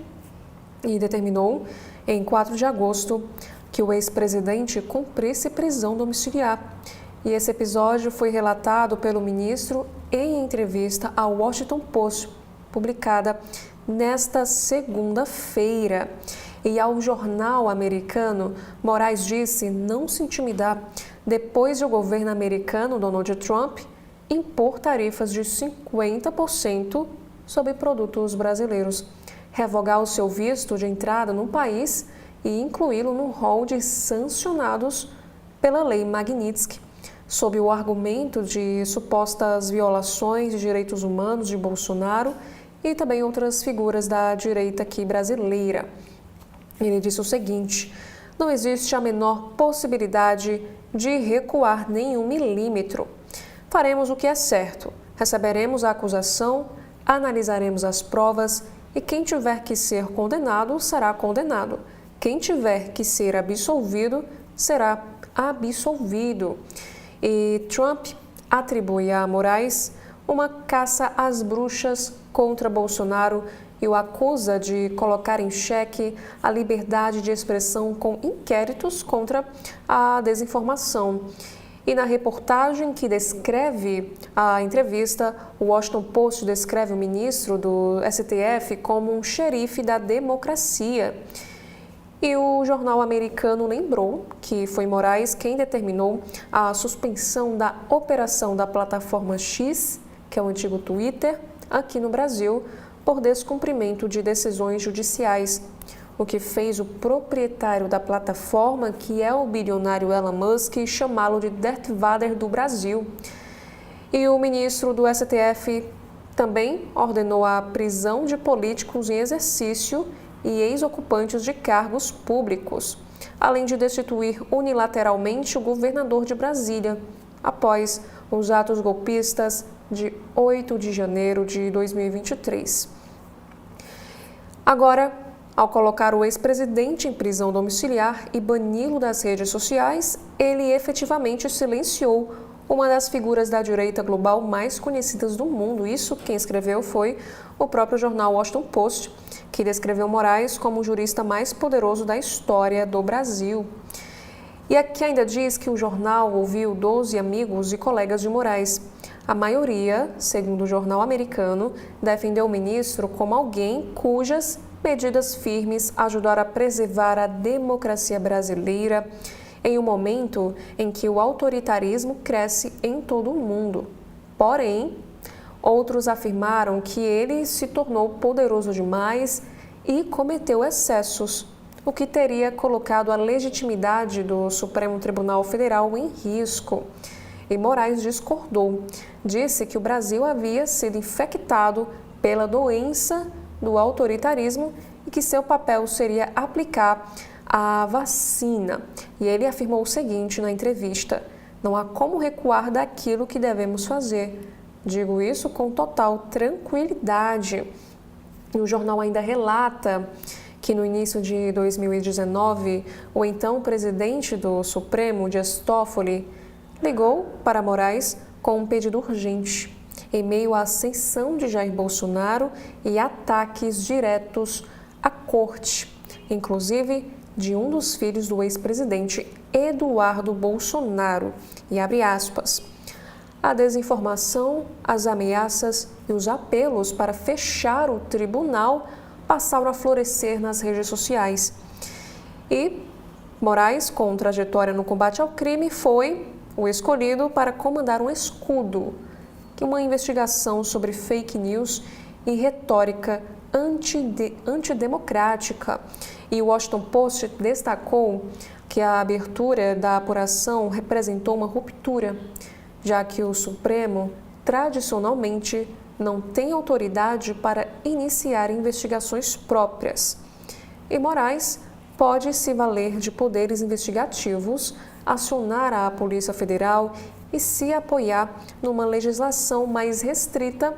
S1: e determinou, em 4 de agosto, que o ex-presidente cumprisse prisão domiciliar. E esse episódio foi relatado pelo ministro em entrevista ao Washington Post, publicada nesta segunda-feira. E ao jornal americano, Moraes disse não se intimidar depois de o governo americano, Donald Trump, impor tarifas de 50% sobre produtos brasileiros, revogar o seu visto de entrada no país e incluí-lo no rol de sancionados pela Lei Magnitsky, sob o argumento de supostas violações de direitos humanos de Bolsonaro e também outras figuras da direita aqui brasileira. Ele disse o seguinte: não existe a menor possibilidade de recuar nem 1 milímetro. Faremos o que é certo, receberemos a acusação, analisaremos as provas e quem tiver que ser condenado será condenado. Quem tiver que ser absolvido será absolvido. E Trump atribui a Moraes uma caça às bruxas contra Bolsonaro e o acusa de colocar em xeque a liberdade de expressão com inquéritos contra a desinformação. E na reportagem que descreve a entrevista, o Washington Post descreve o ministro do STF como um xerife da democracia. E o jornal americano lembrou que foi Moraes quem determinou a suspensão da operação da plataforma X, que é o antigo Twitter, aqui no Brasil, por descumprimento de decisões judiciais, o que fez o proprietário da plataforma, que é o bilionário Elon Musk, chamá-lo de Darth Vader do Brasil. E o ministro do STF também ordenou a prisão de políticos em exercício e ex-ocupantes de cargos públicos, além de destituir unilateralmente o governador de Brasília, após os atos golpistas de 8 de janeiro de 2023. Agora, ao colocar o ex-presidente em prisão domiciliar e bani-lo das redes sociais, ele efetivamente silenciou uma das figuras da direita global mais conhecidas do mundo. Isso quem escreveu foi o próprio jornal Washington Post, que descreveu Moraes como o jurista mais poderoso da história do Brasil. E aqui ainda diz que o jornal ouviu 12 amigos e colegas de Moraes. A maioria, segundo o jornal americano, defendeu o ministro como alguém cujas medidas firmes ajudaram a preservar a democracia brasileira em um momento em que o autoritarismo cresce em todo o mundo. Porém, outros afirmaram que ele se tornou poderoso demais e cometeu excessos, o que teria colocado a legitimidade do Supremo Tribunal Federal em risco. E Moraes discordou. Disse que o Brasil havia sido infectado pela doença do autoritarismo e que seu papel seria aplicar a vacina. E ele afirmou o seguinte na entrevista: não há como recuar daquilo que devemos fazer. Digo isso com total tranquilidade. E o jornal ainda relata que no início de 2019, o então presidente do Supremo, Dias Toffoli, ligou para Moraes com um pedido urgente, em meio à ascensão de Jair Bolsonaro e ataques diretos à corte, inclusive de um dos filhos do ex-presidente, Eduardo Bolsonaro. E abre aspas. a desinformação, as ameaças e os apelos para fechar o tribunal passaram a florescer nas redes sociais. E Moraes, com trajetória no combate ao crime, foi o escolhido para comandar um escudo, que é uma investigação sobre fake news e retórica antidemocrática. E o Washington Post destacou que a abertura da apuração representou uma ruptura, já que o Supremo, tradicionalmente, não tem autoridade para iniciar investigações próprias. E Moraes pode se valer de poderes investigativos, acionar a Polícia Federal e se apoiar numa legislação mais restrita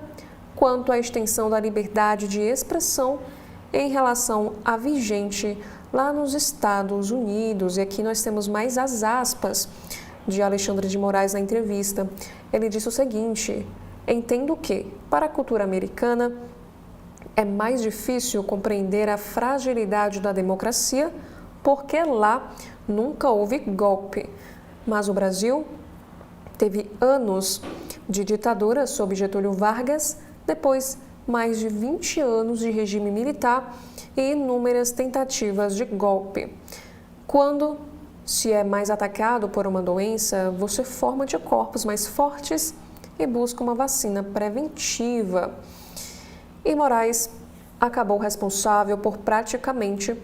S1: quanto à extensão da liberdade de expressão em relação à vigente lá nos Estados Unidos. E aqui nós temos mais as aspas de Alexandre de Moraes na entrevista. Ele disse o seguinte: entendo que, para a cultura americana, é mais difícil compreender a fragilidade da democracia porque lá nunca houve golpe. Mas o Brasil teve anos de ditadura sob Getúlio Vargas, depois mais de 20 anos de regime militar e inúmeras tentativas de golpe. Quando se é mais atacado por uma doença, você forma anticorpos mais fortes e busca uma vacina preventiva. E Moraes acabou responsável por praticamente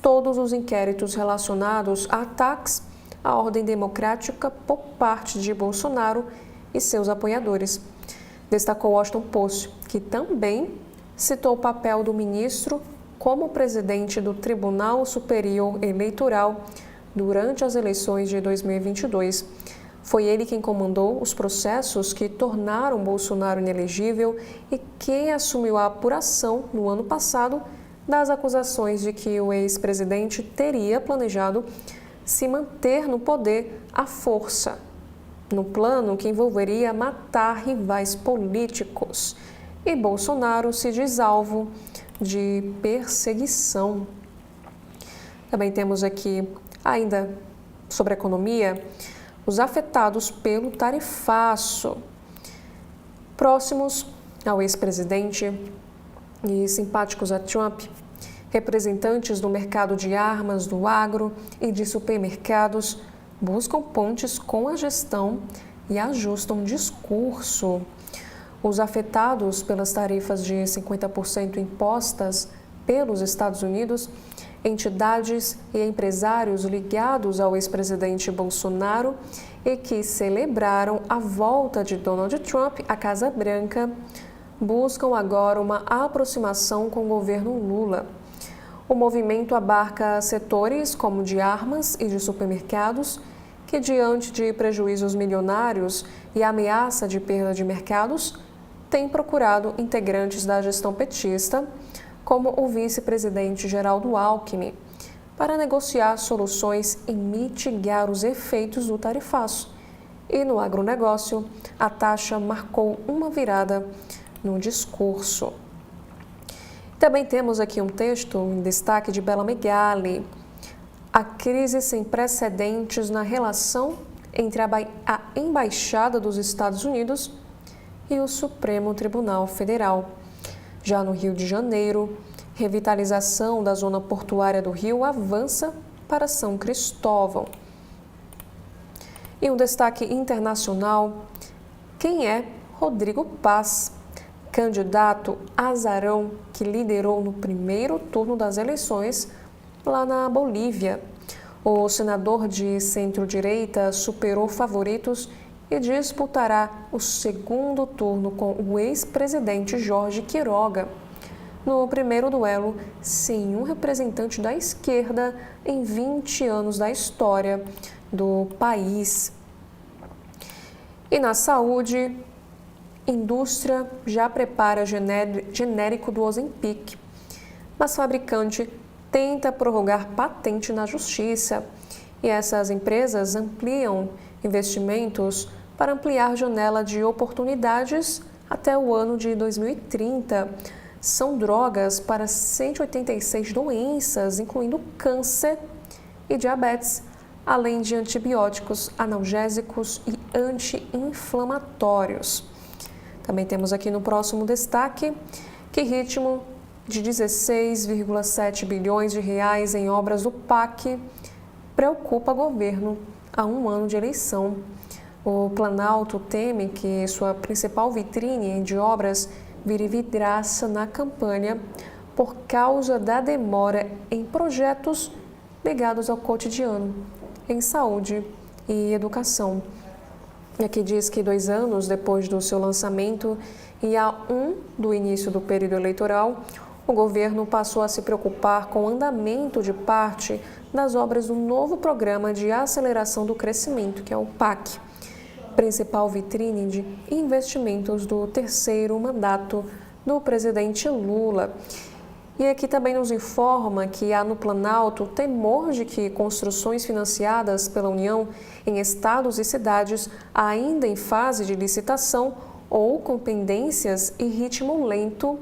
S1: todos os inquéritos relacionados a ataques à ordem democrática por parte de Bolsonaro e seus apoiadores. Destacou o Washington Post, que também citou o papel do ministro como presidente do Tribunal Superior Eleitoral durante as eleições de 2022. Foi ele quem comandou os processos que tornaram Bolsonaro inelegível e quem assumiu a apuração no ano passado das acusações de que o ex-presidente teria planejado se manter no poder à força, no plano que envolveria matar rivais políticos. E Bolsonaro se diz alvo de perseguição. Também temos aqui, ainda sobre a economia, os afetados pelo tarifaço. Próximos ao ex-presidente e simpáticos a Trump, representantes do mercado de armas, do agro e de supermercados buscam pontes com a gestão e ajustam discurso. Os afetados pelas tarifas de 50% impostas pelos Estados Unidos, entidades e empresários ligados ao ex-presidente Bolsonaro e que celebraram a volta de Donald Trump à Casa Branca, buscam agora uma aproximação com o governo Lula. O movimento abarca setores como de armas e de supermercados, que diante de prejuízos milionários e ameaça de perda de mercados, têm procurado integrantes da gestão petista, como o vice-presidente Geraldo Alckmin, para negociar soluções e mitigar os efeitos do tarifaço. E no agronegócio, a taxa marcou uma virada no discurso. Também temos aqui um texto em destaque de Bela Megali. A crise sem precedentes na relação entre a Embaixada dos Estados Unidos e o Supremo Tribunal Federal. Já no Rio de Janeiro, revitalização da zona portuária do Rio avança para São Cristóvão. E um destaque internacional: quem é Rodrigo Paz, candidato azarão que liderou no primeiro turno das eleições lá na Bolívia? O senador de centro-direita superou favoritos e disputará o segundo turno com o ex-presidente Jorge Quiroga, no primeiro duelo sem um representante da esquerda em 20 anos da história do país. E na saúde, indústria já prepara genérico do Ozempic, mas fabricante tenta prorrogar patente na justiça. E essas empresas ampliam investimentos para ampliar janela de oportunidades até o ano de 2030. São drogas para 186 doenças, incluindo câncer e diabetes, além de antibióticos, analgésicos e anti-inflamatórios. Também temos aqui no próximo destaque que ritmo de 16,7 bilhões de reais em obras do PAC preocupa governo a um ano de eleição. O Planalto teme que sua principal vitrine de obras vire vidraça na campanha por causa da demora em projetos ligados ao cotidiano, em saúde e educação. E aqui diz que 2 anos depois do seu lançamento e a 1 do início do período eleitoral, o governo passou a se preocupar com o andamento de parte das obras do novo Programa de Aceleração do Crescimento, que é o PAC, principal vitrine de investimentos do 3º mandato do presidente Lula. E aqui também nos informa que há no Planalto temor de que construções financiadas pela União em estados e cidades ainda em fase de licitação ou com pendências e ritmo lento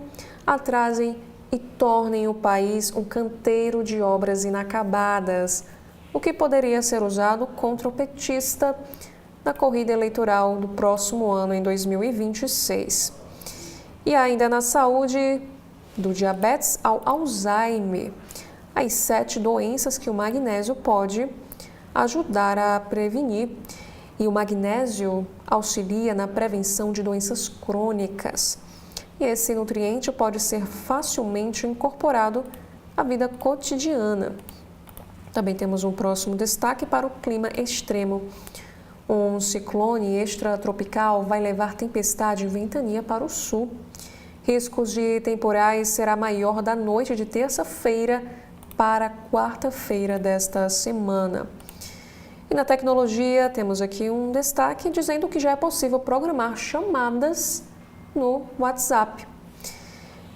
S1: atrasem e tornem o país um canteiro de obras inacabadas, o que poderia ser usado contra o petista na corrida eleitoral do próximo ano, em 2026. E ainda na saúde, do diabetes ao Alzheimer, as 7 doenças que o magnésio pode ajudar a prevenir. E o magnésio auxilia na prevenção de doenças crônicas. E esse nutriente pode ser facilmente incorporado à vida cotidiana. Também temos um próximo destaque para o clima extremo. Um ciclone extratropical vai levar tempestade e ventania para o sul. Riscos de temporais será maior da noite de terça-feira para quarta-feira desta semana. E na tecnologia, temos aqui um destaque dizendo que já é possível programar chamadas no WhatsApp.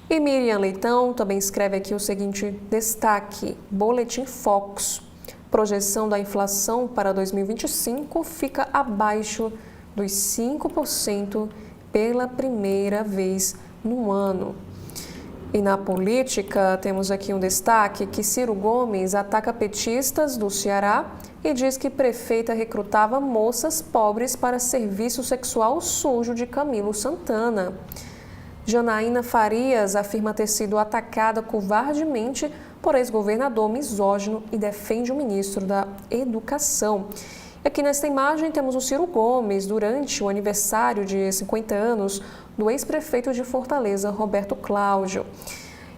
S1: E Miriam Leitão também escreve aqui o seguinte destaque: Boletim Focus. Projeção da inflação para 2025 fica abaixo dos 5% pela primeira vez no ano. E na política, temos aqui um destaque que Ciro Gomes ataca petistas do Ceará e diz que prefeita recrutava moças pobres para serviço sexual sujo de Camilo Santana. Janaína Farias afirma ter sido atacada covardemente por ex-governador misógino e defende o ministro da Educação. Aqui nesta imagem temos o Ciro Gomes durante o aniversário de 50 anos do ex-prefeito de Fortaleza, Roberto Cláudio.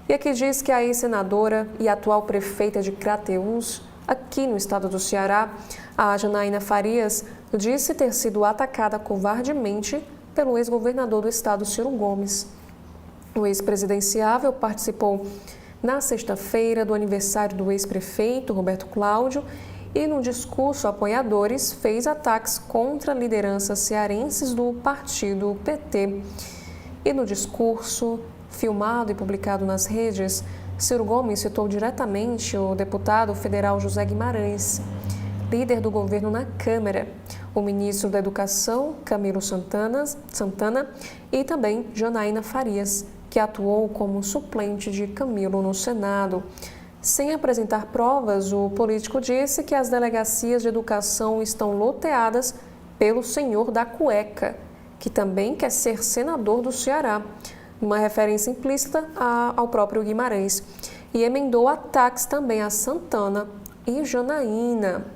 S1: E aqui diz que a ex-senadora e atual prefeita de Crateús, aqui no estado do Ceará, a Janaína Farias, disse ter sido atacada covardemente pelo ex-governador do estado, Ciro Gomes. O ex-presidenciável participou na sexta-feira do aniversário do ex-prefeito, Roberto Cláudio, e no discurso a apoiadores fez ataques contra lideranças cearenses do partido PT. E no discurso, filmado e publicado nas redes, Ciro Gomes citou diretamente o deputado federal José Guimarães, líder do governo na Câmara, o ministro da Educação, Camilo Santana, e também Janaína Farias, que atuou como suplente de Camilo no Senado. Sem apresentar provas, o político disse que as delegacias de educação estão loteadas pelo senhor da cueca, que também quer ser senador do Ceará, uma referência implícita ao próprio Guimarães, e emendou ataques também a Santana e Janaína.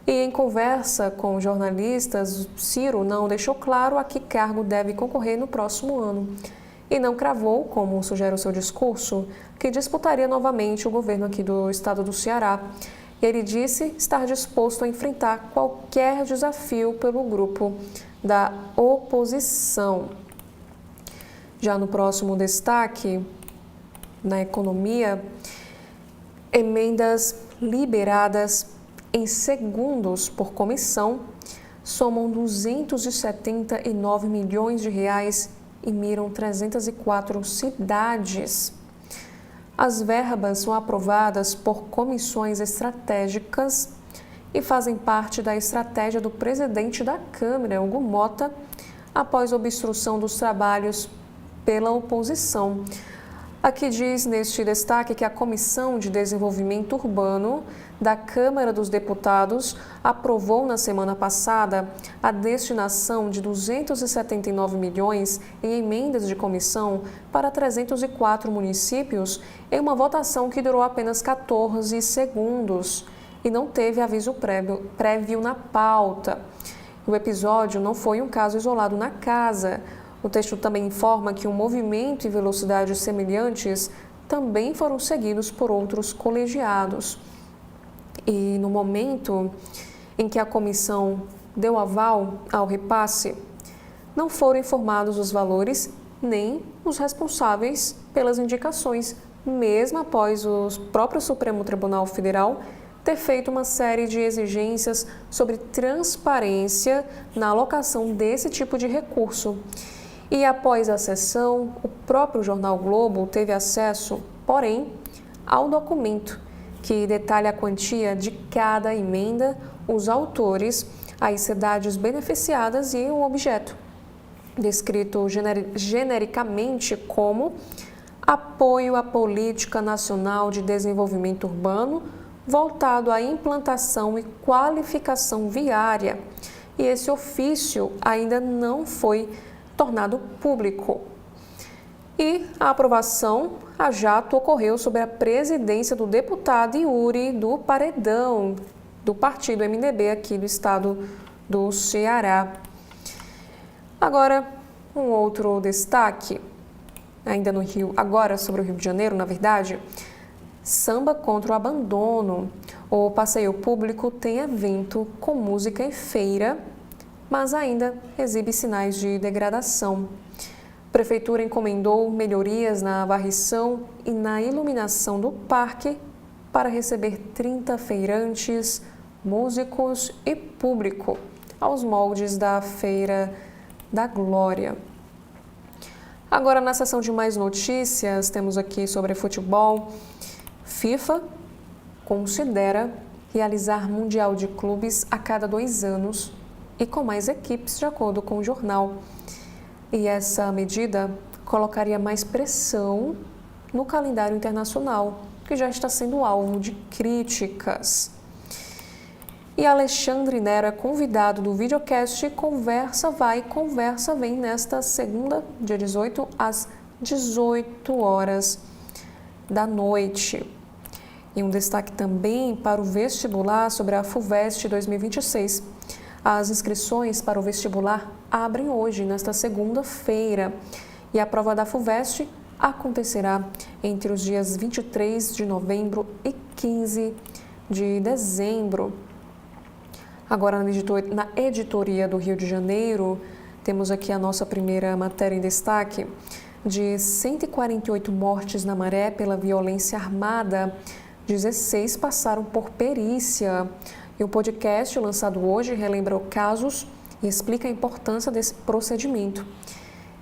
S1: E em conversa com jornalistas, Ciro não deixou claro a que cargo deve concorrer no próximo ano. E não cravou, como sugere o seu discurso, que disputaria novamente o governo aqui do estado do Ceará. E ele disse estar disposto a enfrentar qualquer desafio pelo grupo da oposição. Já no próximo destaque, na economia, emendas liberadas em segundos por comissão somam 279 milhões de reais e miram 304 cidades. As verbas são aprovadas por comissões estratégicas e fazem parte da estratégia do presidente da Câmara, Hugo Mota, após obstrução dos trabalhos pela oposição. Aqui diz neste destaque que a Comissão de Desenvolvimento Urbano da Câmara dos Deputados aprovou na semana passada a destinação de 279 milhões em emendas de comissão para 304 municípios em uma votação que durou apenas 14 segundos e não teve aviso prévio na pauta. O episódio não foi um caso isolado na casa. O texto também informa que um movimento e velocidades semelhantes também foram seguidos por outros colegiados. E no momento em que a comissão deu aval ao repasse, não foram informados os valores nem os responsáveis pelas indicações, mesmo após o próprio Supremo Tribunal Federal ter feito uma série de exigências sobre transparência na alocação desse tipo de recurso. E após a sessão, o próprio jornal Globo teve acesso, porém, ao documento que detalha a quantia de cada emenda, os autores, as cidades beneficiadas e o objeto, descrito genericamente como apoio à política nacional de desenvolvimento urbano voltado à implantação e qualificação viária. E esse ofício ainda não foi tornado público. E a aprovação a jato ocorreu sob a presidência do deputado Yuri do Paredão, do partido MDB aqui do estado do Ceará. Agora, um outro destaque, ainda no Rio, agora sobre o Rio de Janeiro, na verdade, samba contra o abandono. O passeio público tem evento com música e feira, mas ainda exibe sinais de degradação. A Prefeitura encomendou melhorias na varrição e na iluminação do parque para receber 30 feirantes, músicos e público aos moldes da Feira da Glória. Agora, na seção de mais notícias, temos aqui sobre futebol. FIFA considera realizar Mundial de Clubes a cada 2 anos e com mais equipes, de acordo com o jornal. E essa medida colocaria mais pressão no calendário internacional, que já está sendo alvo de críticas. E Alexandre Nero é convidado do videocast Conversa Vai, Conversa Vem nesta segunda, dia 18, às 18 horas da noite. E um destaque também para o vestibular sobre a FUVEST 2026. As inscrições para o vestibular abrem hoje, nesta segunda-feira, e a prova da FUVEST acontecerá entre os dias 23 de novembro e 15 de dezembro. Agora, na editoria do Rio de Janeiro, temos aqui a nossa primeira matéria em destaque. De 148 mortes na Maré pela violência armada, 16 passaram por perícia. E o podcast lançado hoje relembra casos e explica a importância desse procedimento.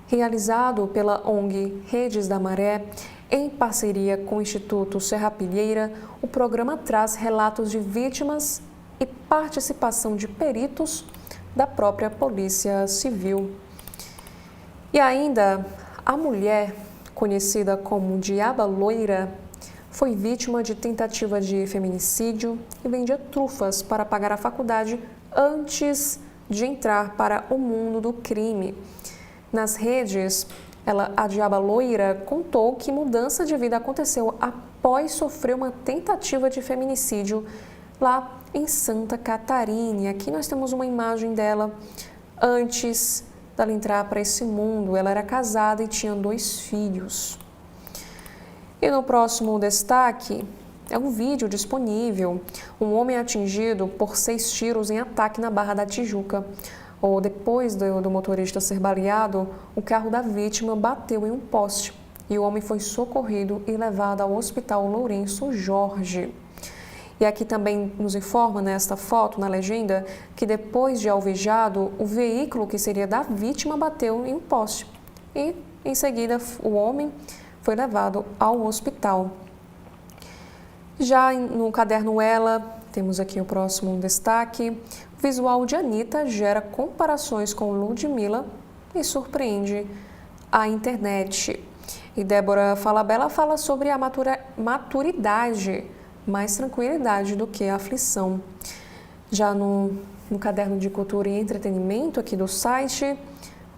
S1: Realizado pela ONG Redes da Maré, em parceria com o Instituto Serrapilheira, o programa traz relatos de vítimas e participação de peritos da própria Polícia Civil. E ainda, a mulher, conhecida como Diaba Loira, foi vítima de tentativa de feminicídio e vendia trufas para pagar a faculdade antes de entrar para o mundo do crime. Nas redes, a Diaba Loira contou que mudança de vida aconteceu após sofrer uma tentativa de feminicídio lá em Santa Catarina. Aqui nós temos uma imagem dela antes dela entrar para esse mundo. Ela era casada e tinha 2 filhos. E no próximo destaque é um vídeo disponível. Um homem atingido por 6 tiros em ataque na Barra da Tijuca. Depois do motorista ser baleado, o carro da vítima bateu em um poste e o homem foi socorrido e levado ao Hospital Lourenço Jorge. E aqui também nos informa nesta foto, na legenda, que depois de alvejado, o veículo que seria da vítima bateu em um poste. E, em seguida, o homem foi levado ao hospital. Já no caderno Ela, temos aqui o próximo destaque. O visual de Anitta gera comparações com Ludmilla e surpreende à internet. E Débora Falabella fala sobre a maturidade, mais tranquilidade do que a aflição. Já no caderno de cultura e entretenimento aqui do site,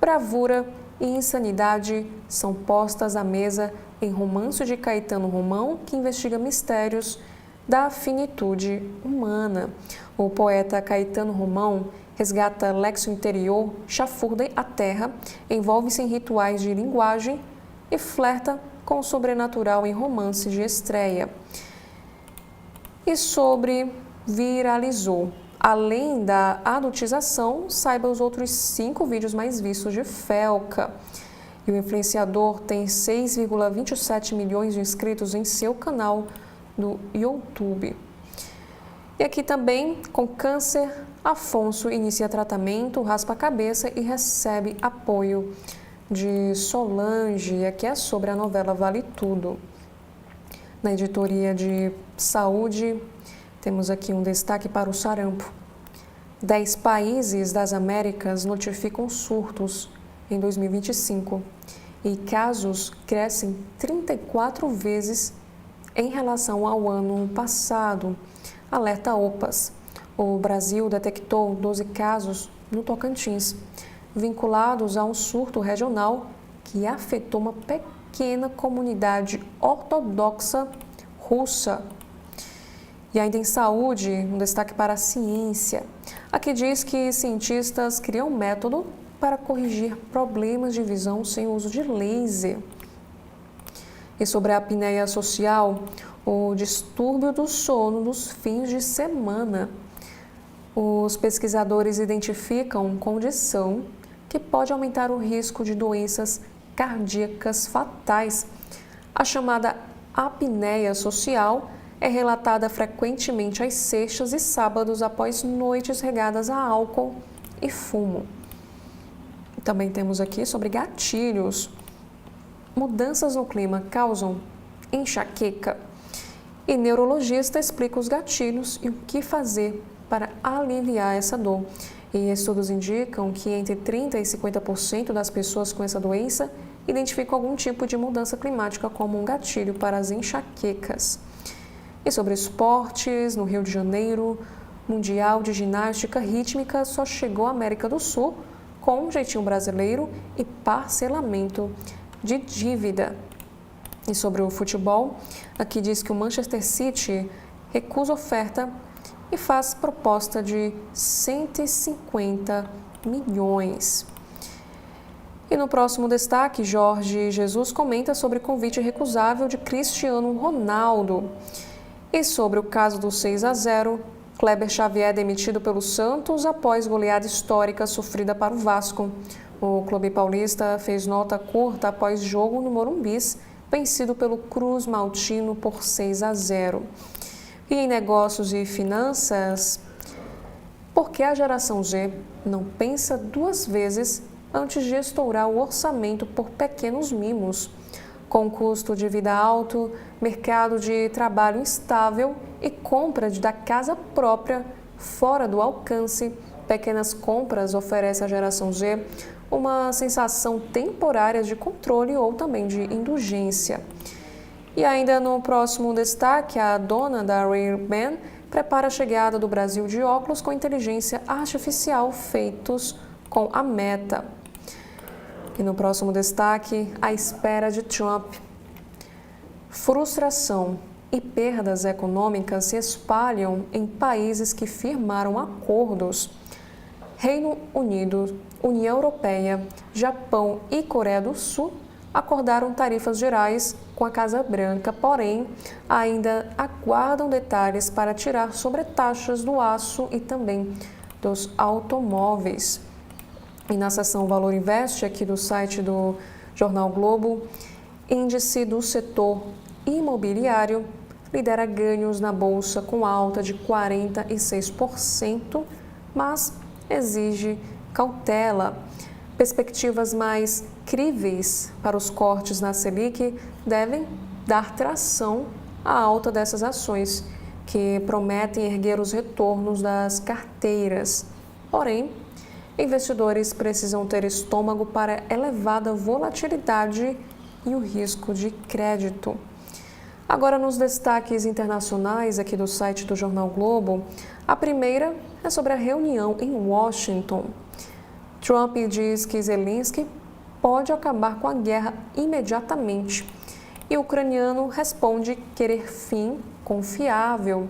S1: bravura e insanidade são postas à mesa em Romance de Caetano Romão, que investiga mistérios da finitude humana. O poeta Caetano Romão resgata lexo interior, chafurda a terra, envolve-se em rituais de linguagem e flerta com o sobrenatural em romances de estreia. E sobre viralizou. Além da adultização, saiba os outros 5 vídeos mais vistos de Felca. E o influenciador tem 6,27 milhões de inscritos em seu canal do YouTube. E aqui também, com câncer, Afonso inicia tratamento, raspa a cabeça e recebe apoio de Solange. E aqui é sobre a novela Vale Tudo. Na editoria de saúde, temos aqui um destaque para o sarampo. 10 países das Américas notificam surtos em 2025 e casos crescem 34 vezes em relação ao ano passado. Alerta OPAS. O Brasil detectou 12 casos no Tocantins, vinculados a um surto regional que afetou uma pequena comunidade ortodoxa russa. E ainda em saúde, um destaque para a ciência. Aqui diz que cientistas criam um método para corrigir problemas de visão sem uso de laser. E sobre a apneia social, o distúrbio do sono nos fins de semana. Os pesquisadores identificam condição que pode aumentar o risco de doenças cardíacas fatais. A chamada apneia social é relatada frequentemente às sextas e sábados após noites regadas a álcool e fumo. Também temos aqui sobre gatilhos. Mudanças no clima causam enxaqueca. E neurologista explica os gatilhos e o que fazer para aliviar essa dor. E estudos indicam que entre 30% e 50% das pessoas com essa doença identificam algum tipo de mudança climática como um gatilho para as enxaquecas. E sobre esportes, no Rio de Janeiro, Mundial de Ginástica Rítmica só chegou à América do Sul com um jeitinho brasileiro e parcelamento de dívida. E sobre o futebol, aqui diz que o Manchester City recusa oferta e faz proposta de 150 milhões. E no próximo destaque, Jorge Jesus comenta sobre convite recusável de Cristiano Ronaldo. E sobre o caso do 6-0, Kleber Xavier é demitido pelo Santos após goleada histórica sofrida para o Vasco. O clube paulista fez nota curta após jogo no Morumbi, vencido pelo Cruz Maltino por 6-0. E em negócios e finanças, por que a geração Z não pensa 2 vezes antes de estourar o orçamento por pequenos mimos? Com custo de vida alto, mercado de trabalho instável e compra da casa própria fora do alcance, pequenas compras oferecem à geração Z uma sensação temporária de controle ou também de indulgência. E ainda no próximo destaque, a dona da Ray-Ban prepara a chegada do Brasil de óculos com inteligência artificial feitos com a Meta. E no próximo destaque, a espera de Trump. Frustração e perdas econômicas se espalham em países que firmaram acordos. Reino Unido, União Europeia, Japão e Coreia do Sul acordaram tarifas gerais com a Casa Branca, porém, ainda aguardam detalhes para tirar sobretaxas do aço e também dos automóveis. E na seção Valor Investe, aqui do site do Jornal Globo, índice do setor imobiliário lidera ganhos na Bolsa com alta de 46%, mas exige cautela. Perspectivas mais críveis para os cortes na Selic devem dar tração à alta dessas ações, que prometem erguer os retornos das carteiras. Porém, investidores precisam ter estômago para elevada volatilidade e o risco de crédito. Agora, nos destaques internacionais aqui do site do Jornal Globo, a primeira é sobre a reunião em Washington. Trump diz que Zelensky pode acabar com a guerra imediatamente e o ucraniano responde querer fim confiável.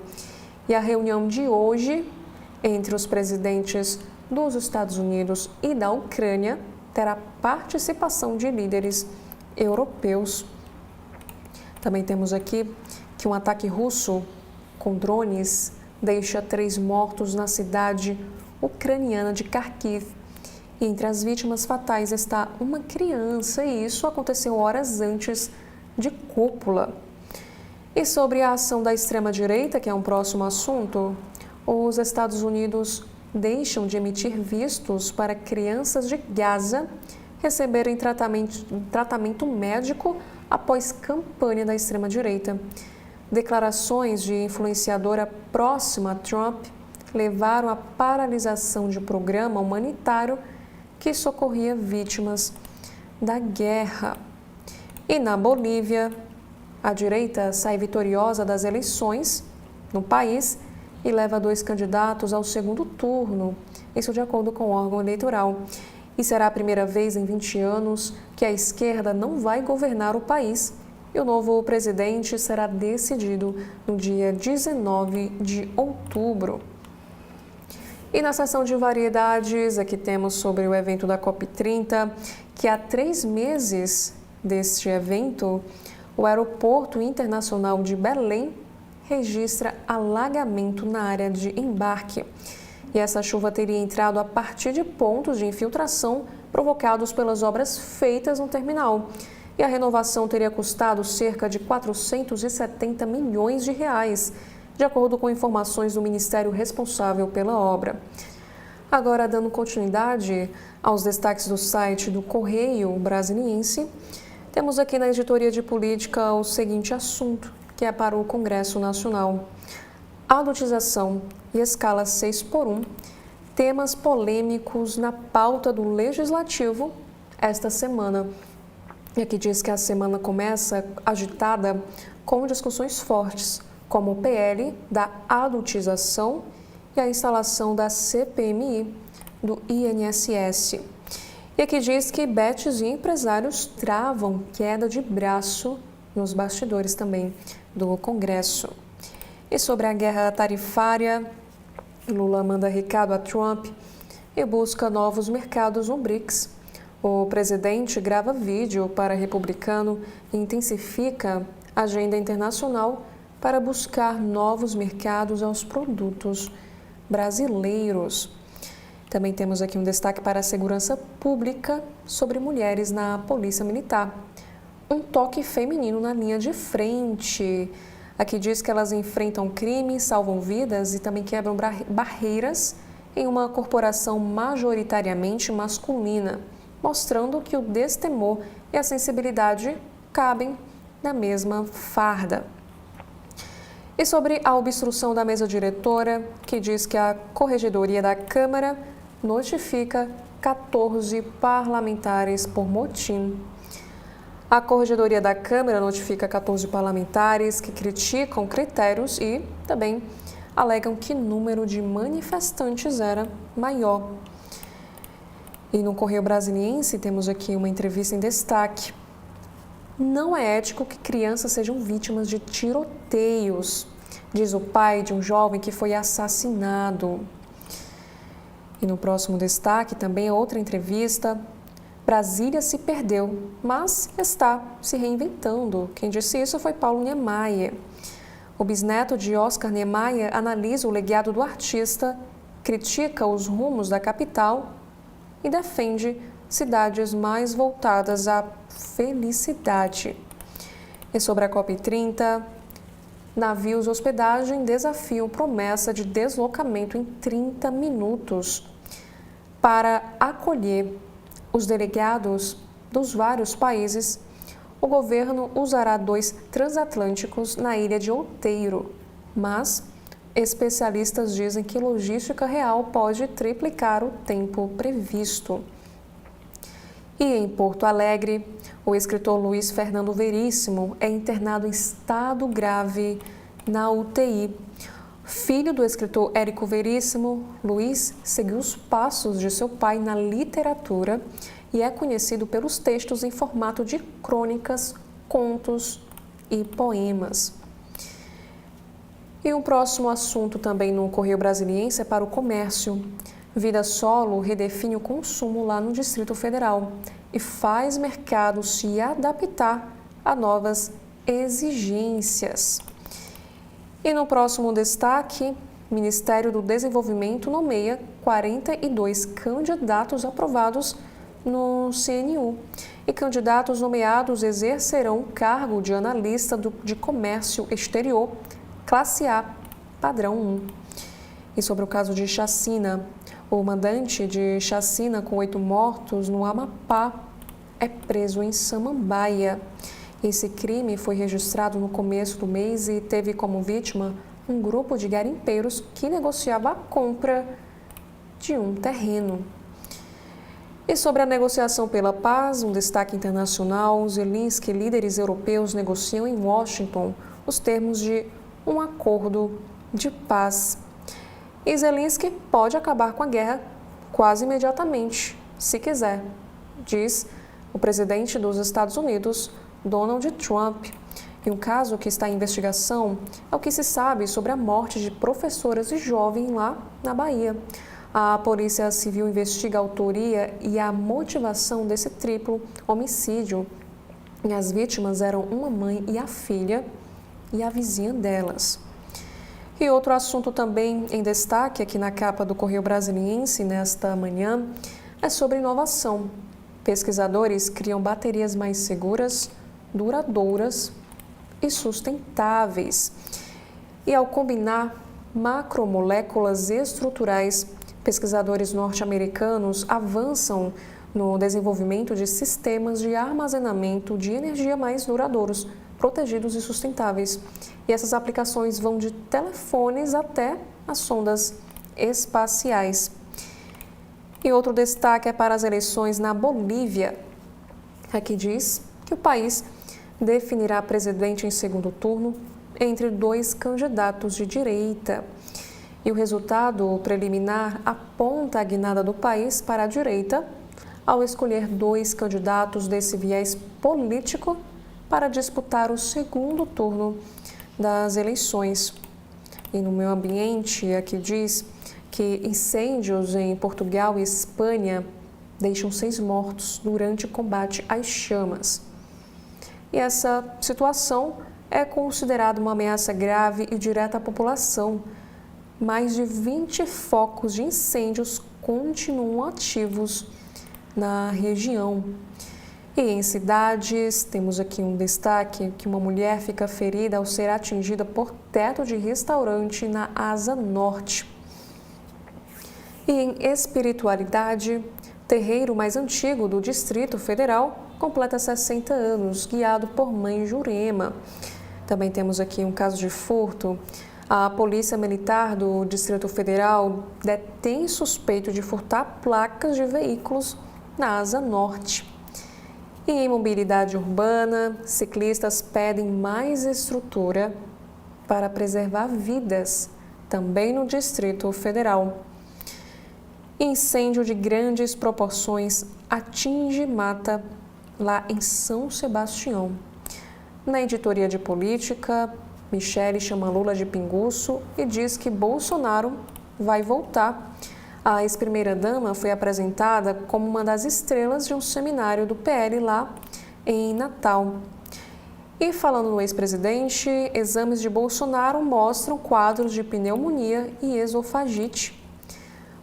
S1: E a reunião de hoje entre os presidentes dos Estados Unidos e da Ucrânia terá participação de líderes europeus. Também temos aqui que um ataque russo com drones deixa 3 mortos na cidade ucraniana de Kharkiv. E entre as vítimas fatais está uma criança, e isso aconteceu horas antes de cúpula. E sobre a ação da extrema-direita, que é um próximo assunto, os Estados Unidos deixam de emitir vistos para crianças de Gaza receberem tratamento médico após campanha da extrema-direita. Declarações de influenciadora próxima a Trump levaram à paralisação de programa humanitário que socorria vítimas da guerra. E na Bolívia, a direita sai vitoriosa das eleições no país e leva 2 candidatos ao segundo turno, isso de acordo com o órgão eleitoral. E será a primeira vez em 20 anos que a esquerda não vai governar o país e o novo presidente será decidido no dia 19 de outubro. E na seção de variedades, aqui temos sobre o evento da COP30, que há 3 meses deste evento, o Aeroporto Internacional de Belém registra alagamento na área de embarque. E essa chuva teria entrado a partir de pontos de infiltração provocados pelas obras feitas no terminal. E a renovação teria custado cerca de 470 milhões de reais, de acordo com informações do ministério responsável pela obra. Agora, dando continuidade aos destaques do site do Correio Brasiliense, temos aqui na editoria de política o seguinte assunto, que é para o Congresso Nacional. Adultização e escala 6x1, temas polêmicos na pauta do Legislativo esta semana. E aqui diz que a semana começa agitada com discussões fortes, como o PL da adultização e a instalação da CPMI do INSS. E aqui diz que betes e empresários travam queda de braço nos bastidores também do Congresso. E sobre a guerra tarifária, Lula manda recado a Trump e busca novos mercados no BRICS. O presidente grava vídeo para republicano e intensifica a agenda internacional para buscar novos mercados aos produtos brasileiros. Também temos aqui um destaque para a segurança pública sobre mulheres na Polícia Militar. Um toque feminino na linha de frente. Aqui diz que elas enfrentam crime, salvam vidas e também quebram barreiras em uma corporação majoritariamente masculina, mostrando que o destemor e a sensibilidade cabem na mesma farda. E sobre a obstrução da mesa diretora, que diz que a Corregedoria da Câmara notifica 14 parlamentares por motim. A Corregedoria da Câmara notifica 14 parlamentares que criticam critérios e também alegam que o número de manifestantes era maior. E no Correio Brasiliense temos aqui uma entrevista em destaque. Não é ético que crianças sejam vítimas de tiroteios, diz o pai de um jovem que foi assassinado. E no próximo destaque também é outra entrevista. Brasília se perdeu, mas está se reinventando. Quem disse isso foi Paulo Niemeyer. O bisneto de Oscar Niemeyer analisa o legado do artista, critica os rumos da capital e defende cidades mais voltadas à felicidade. E sobre a COP30, navios hospedagem desafiam promessa de deslocamento em 30 minutos. Para acolher os delegados dos vários países, o governo usará 2 transatlânticos na ilha de Outeiro, mas especialistas dizem que logística real pode triplicar o tempo previsto. E em Porto Alegre, o escritor Luiz Fernando Veríssimo é internado em estado grave na UTI. Filho do escritor Érico Veríssimo, Luiz seguiu os passos de seu pai na literatura e é conhecido pelos textos em formato de crônicas, contos e poemas. E um próximo assunto também no Correio Brasiliense é para o comércio. Vida Solo redefine o consumo lá no Distrito Federal e faz mercado se adaptar a novas exigências. E no próximo destaque, o Ministério do Desenvolvimento nomeia 42 candidatos aprovados no CNU. E candidatos nomeados exercerão o cargo de analista de comércio exterior, classe A, padrão 1. E sobre o caso de chacina, o mandante de chacina com 8 mortos no Amapá é preso em Samambaia. Esse crime foi registrado no começo do mês e teve como vítima um grupo de garimpeiros que negociava a compra de um terreno. E sobre a negociação pela paz, um destaque internacional, Zelensky e líderes europeus negociam em Washington os termos de um acordo de paz. E Zelensky pode acabar com a guerra quase imediatamente, se quiser, diz o presidente dos Estados Unidos, Donald Trump. E um caso que está em investigação é o que se sabe sobre a morte de professoras e jovens lá na Bahia. A Polícia Civil investiga a autoria e a motivação desse triplo homicídio. E as vítimas eram uma mãe e a filha e a vizinha delas. E outro assunto também em destaque aqui na capa do Correio Brasiliense nesta manhã é sobre inovação. Pesquisadores criam baterias mais seguras, duradouras e sustentáveis. E ao combinar macromoléculas estruturais, pesquisadores norte-americanos avançam no desenvolvimento de sistemas de armazenamento de energia mais duradouros, protegidos e sustentáveis. E essas aplicações vão de telefones até as sondas espaciais. E outro destaque é para as eleições na Bolívia. Aqui diz que o país definirá presidente em segundo turno entre 2 candidatos de direita. E o resultado preliminar aponta a guinada do país para a direita ao escolher 2 candidatos desse viés político para disputar o segundo turno das eleições. E no meio ambiente, aqui diz que incêndios em Portugal e Espanha deixam 6 mortos durante o combate às chamas. E essa situação é considerada uma ameaça grave e direta à população. Mais de 20 focos de incêndios continuam ativos na região. E em cidades, temos aqui um destaque que uma mulher fica ferida ao ser atingida por teto de restaurante na Asa Norte. E em espiritualidade, terreiro mais antigo do Distrito Federal completa 60 anos, guiado por Mãe Jurema. Também temos aqui um caso de furto. A Polícia Militar do Distrito Federal detém suspeito de furtar placas de veículos na Asa Norte. E em mobilidade urbana, ciclistas pedem mais estrutura para preservar vidas, também no Distrito Federal. Incêndio de grandes proporções atinge mata lá em São Sebastião. Na editoria de política, Michele chama Lula de pinguço e diz que Bolsonaro vai voltar. A ex-primeira-dama foi apresentada como uma das estrelas de um seminário do PL lá em Natal. E falando no ex-presidente, exames de Bolsonaro mostram quadros de pneumonia e esofagite.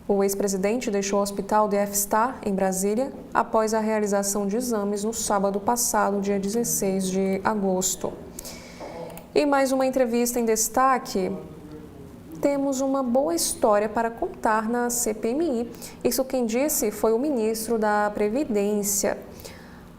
S1: O ex-presidente deixou o hospital DF-Star, em Brasília, após a realização de exames no sábado passado, dia 16 de agosto. E mais uma entrevista em destaque. Temos uma boa história para contar na CPMI. Isso quem disse foi o ministro da Previdência.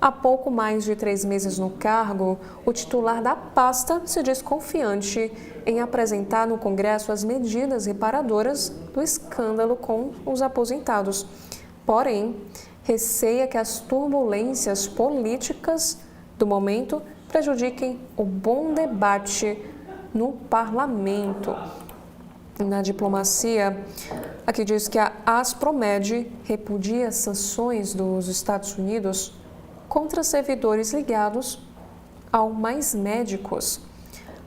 S1: Há pouco mais de 3 meses no cargo, o titular da pasta se diz confiante em apresentar no Congresso as medidas reparadoras do escândalo com os aposentados. Porém, receia que as turbulências políticas do momento prejudiquem o bom debate no parlamento. Na diplomacia, aqui diz que a Aspromed repudia as sanções dos Estados Unidos contra servidores ligados ao Mais Médicos.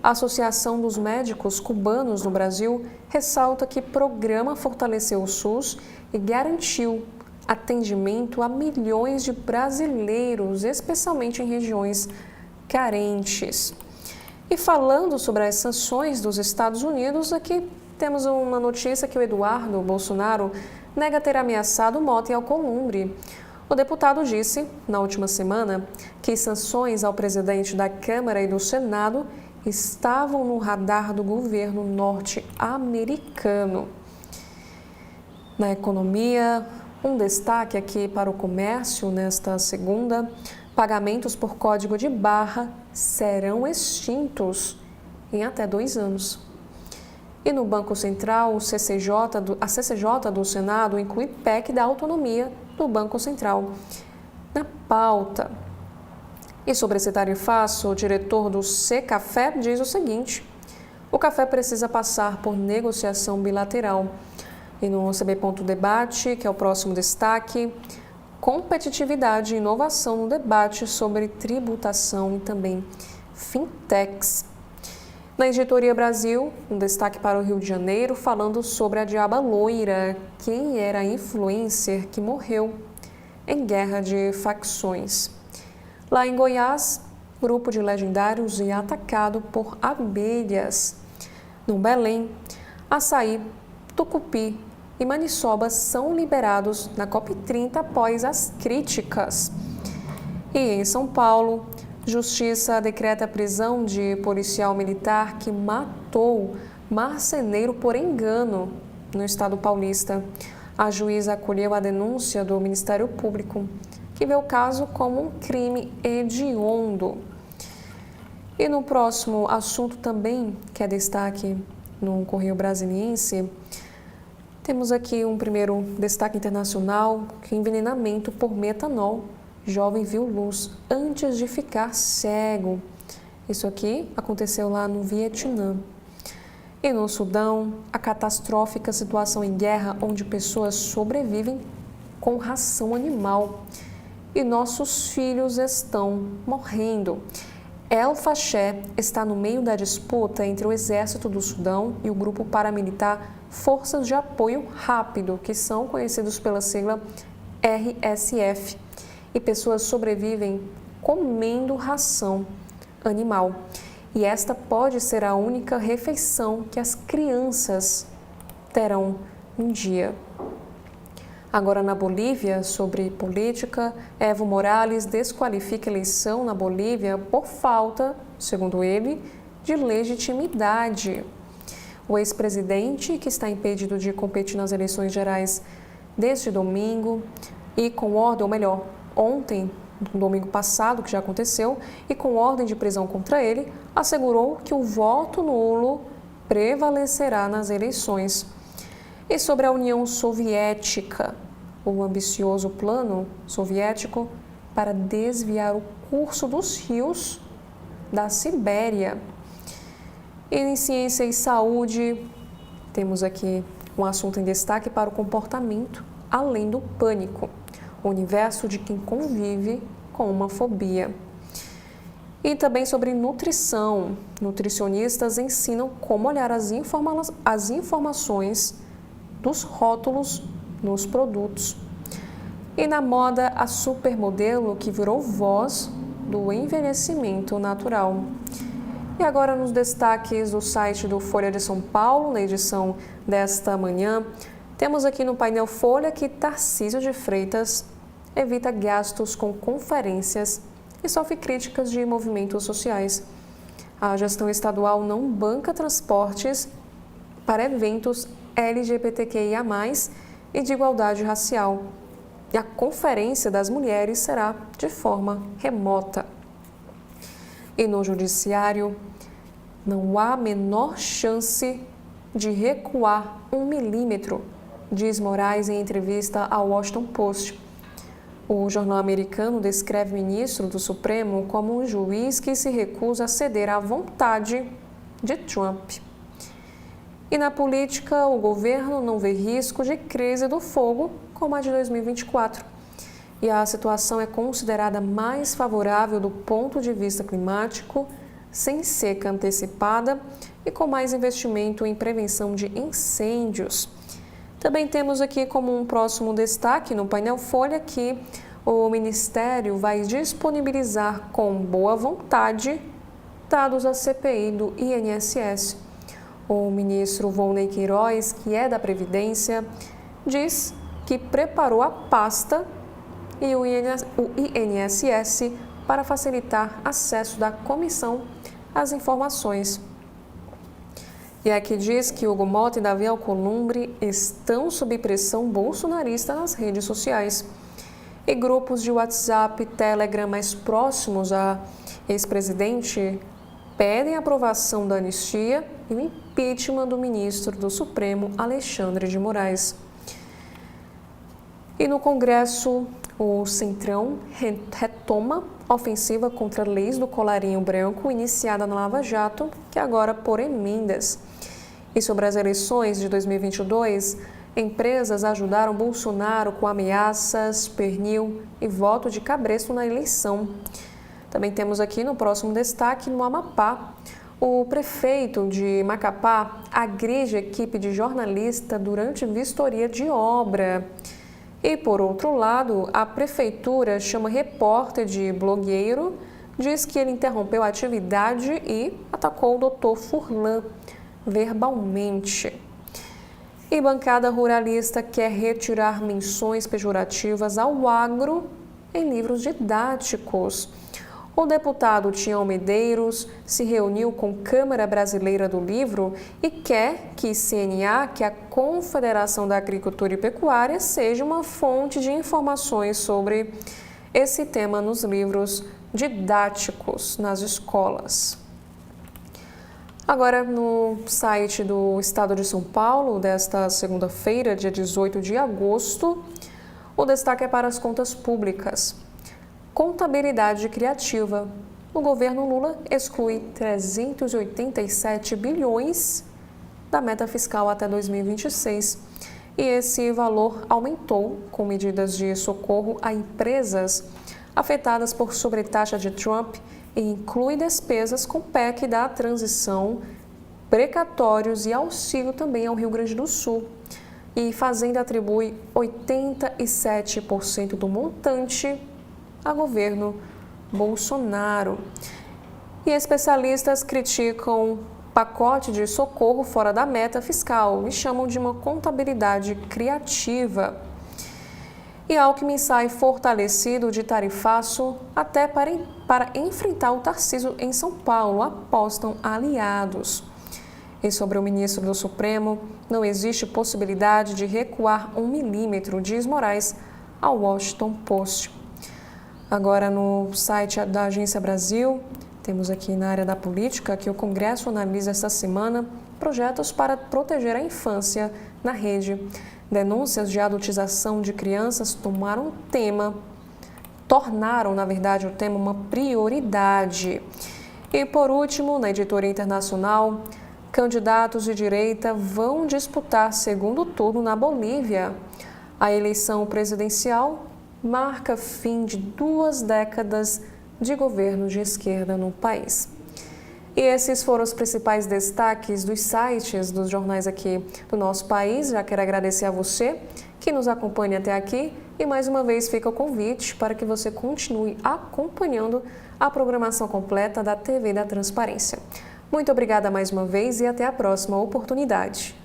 S1: A Associação dos Médicos Cubanos no Brasil ressalta que o programa fortaleceu o SUS e garantiu atendimento a milhões de brasileiros, especialmente em regiões carentes. E falando sobre as sanções dos Estados Unidos, aqui temos uma notícia que o Eduardo Bolsonaro nega ter ameaçado Mota e Alcolumbre. O deputado disse, na última semana, que sanções ao presidente da Câmara e do Senado estavam no radar do governo norte-americano. Na economia, um destaque aqui para o comércio nesta segunda: pagamentos por código de barra serão extintos em até 2 anos. E no Banco Central, a CCJ do Senado inclui PEC da autonomia do Banco Central na pauta. E sobre esse tarifaço, o diretor do Secafé diz o seguinte: o café precisa passar por negociação bilateral. E no CB.debate, que é o próximo destaque, competitividade e inovação no debate sobre tributação e também fintechs. Na Editoria Brasil, um destaque para o Rio de Janeiro, falando sobre a Diaba Loira, quem era a influencer que morreu em guerra de facções. Lá em Goiás, grupo de legendários é atacado por abelhas. No Belém, açaí, tucupi e maniçoba são liberados na COP30 após as críticas. E em São Paulo, Justiça decreta a prisão de policial militar que matou marceneiro por engano no estado paulista. A juíza acolheu a denúncia do Ministério Público, que vê o caso como um crime hediondo. E no próximo assunto também, que é destaque no Correio Brasiliense, temos aqui um primeiro destaque internacional, que é envenenamento por metanol. Jovem viu luz antes de ficar cego. Isso aqui aconteceu lá no Vietnã. E no Sudão, a catastrófica situação em guerra onde pessoas sobrevivem com ração animal. E nossos filhos estão morrendo. El Fasher está no meio da disputa entre o exército do Sudão e o grupo paramilitar Forças de Apoio Rápido, que são conhecidos pela sigla RSF. E pessoas sobrevivem comendo ração animal. E esta pode ser a única refeição que as crianças terão um dia. Agora na Bolívia, sobre política, Evo Morales desqualifica a eleição na Bolívia por falta, segundo ele, de legitimidade. O ex-presidente, que está impedido de competir nas eleições gerais desde domingo e com ordem, ou melhor, ontem, no domingo passado, que já aconteceu, e com ordem de prisão contra ele, assegurou que o voto nulo prevalecerá nas eleições. E sobre a União Soviética, o ambicioso plano soviético para desviar o curso dos rios da Sibéria. E em ciência e saúde, temos aqui um assunto em destaque para o comportamento além do pânico. O universo de quem convive com uma fobia. E também sobre nutrição. Nutricionistas ensinam como olhar as informações dos rótulos nos produtos. E na moda, a supermodelo que virou voz do envelhecimento natural. E agora nos destaques do site do Folha de São Paulo, na edição desta manhã, temos aqui no painel Folha que Tarcísio de Freitas evita gastos com conferências e sofre críticas de movimentos sociais. A gestão estadual não banca transportes para eventos LGBTQIA+, e de igualdade racial. e a Conferência das Mulheres será de forma remota. E no Judiciário, não há menor chance de recuar 1 milímetro, diz Moraes em entrevista ao Washington Post. O jornal americano descreve o ministro do Supremo como um juiz que se recusa a ceder à vontade de Trump. E na política, o governo não vê risco de crise do fogo como a de 2024. E a situação é considerada mais favorável do ponto de vista climático, sem seca antecipada e com mais investimento em prevenção de incêndios. Também temos aqui como um próximo destaque no painel Folha que o Ministério vai disponibilizar com boa vontade dados à CPI do INSS. O ministro Volney Queiroz, que é da Previdência, diz que preparou a pasta e o INSS para facilitar acesso da comissão às informações. E aqui diz que Hugo Mota e Davi Alcolumbre estão sob pressão bolsonarista nas redes sociais. E grupos de WhatsApp e Telegram mais próximos a ex-presidente pedem a aprovação da anistia e o impeachment do ministro do Supremo, Alexandre de Moraes. E no Congresso, o Centrão retoma a ofensiva contra leis do colarinho branco iniciada na Lava Jato, que agora por emendas. E sobre as eleições de 2022, empresas ajudaram Bolsonaro com ameaças, pernil e voto de cabresto na eleição. Também temos aqui no próximo destaque, no Amapá, o prefeito de Macapá agride a equipe de jornalista durante vistoria de obra. E, por outro lado, a prefeitura chama repórter de blogueiro, diz que ele interrompeu a atividade e atacou o doutor Furlan verbalmente. E bancada ruralista quer retirar menções pejorativas ao agro em livros didáticos. O deputado Tião Medeiros se reuniu com Câmara Brasileira do Livro e quer que CNA, que é a Confederação da Agricultura e Pecuária, seja uma fonte de informações sobre esse tema nos livros didáticos nas escolas. Agora, no site do Estado de São Paulo, desta segunda-feira, dia 18 de agosto, o destaque é para as contas públicas. Contabilidade criativa. O governo Lula exclui 387 bilhões da meta fiscal até 2026. E esse valor aumentou com medidas de socorro a empresas afetadas por sobretaxa de Trump e inclui despesas com PEC da transição, precatórios e auxílio também ao Rio Grande do Sul. E Fazenda atribui 87% do montante a governo Bolsonaro. E especialistas criticam pacote de socorro fora da meta fiscal e chamam de uma contabilidade criativa. E Alckmin sai fortalecido de tarifaço até para enfrentar o Tarcísio em São Paulo, apostam aliados. E sobre o ministro do Supremo, não existe possibilidade de recuar 1 milímetro, diz Moraes ao Washington Post. Agora no site da Agência Brasil, temos aqui na área da política que o Congresso analisa esta semana projetos para proteger a infância na rede. Denúncias de adultização de crianças tornaram, na verdade, o tema uma prioridade. E, por último, na editoria internacional, candidatos de direita vão disputar segundo turno na Bolívia. A eleição presidencial marca fim de 2 décadas de governo de esquerda no país. E esses foram os principais destaques dos sites dos jornais aqui do nosso país. Já quero agradecer a você que nos acompanha até aqui e mais uma vez fica o convite para que você continue acompanhando a programação completa da TV da Transparência. Muito obrigada mais uma vez e até a próxima oportunidade.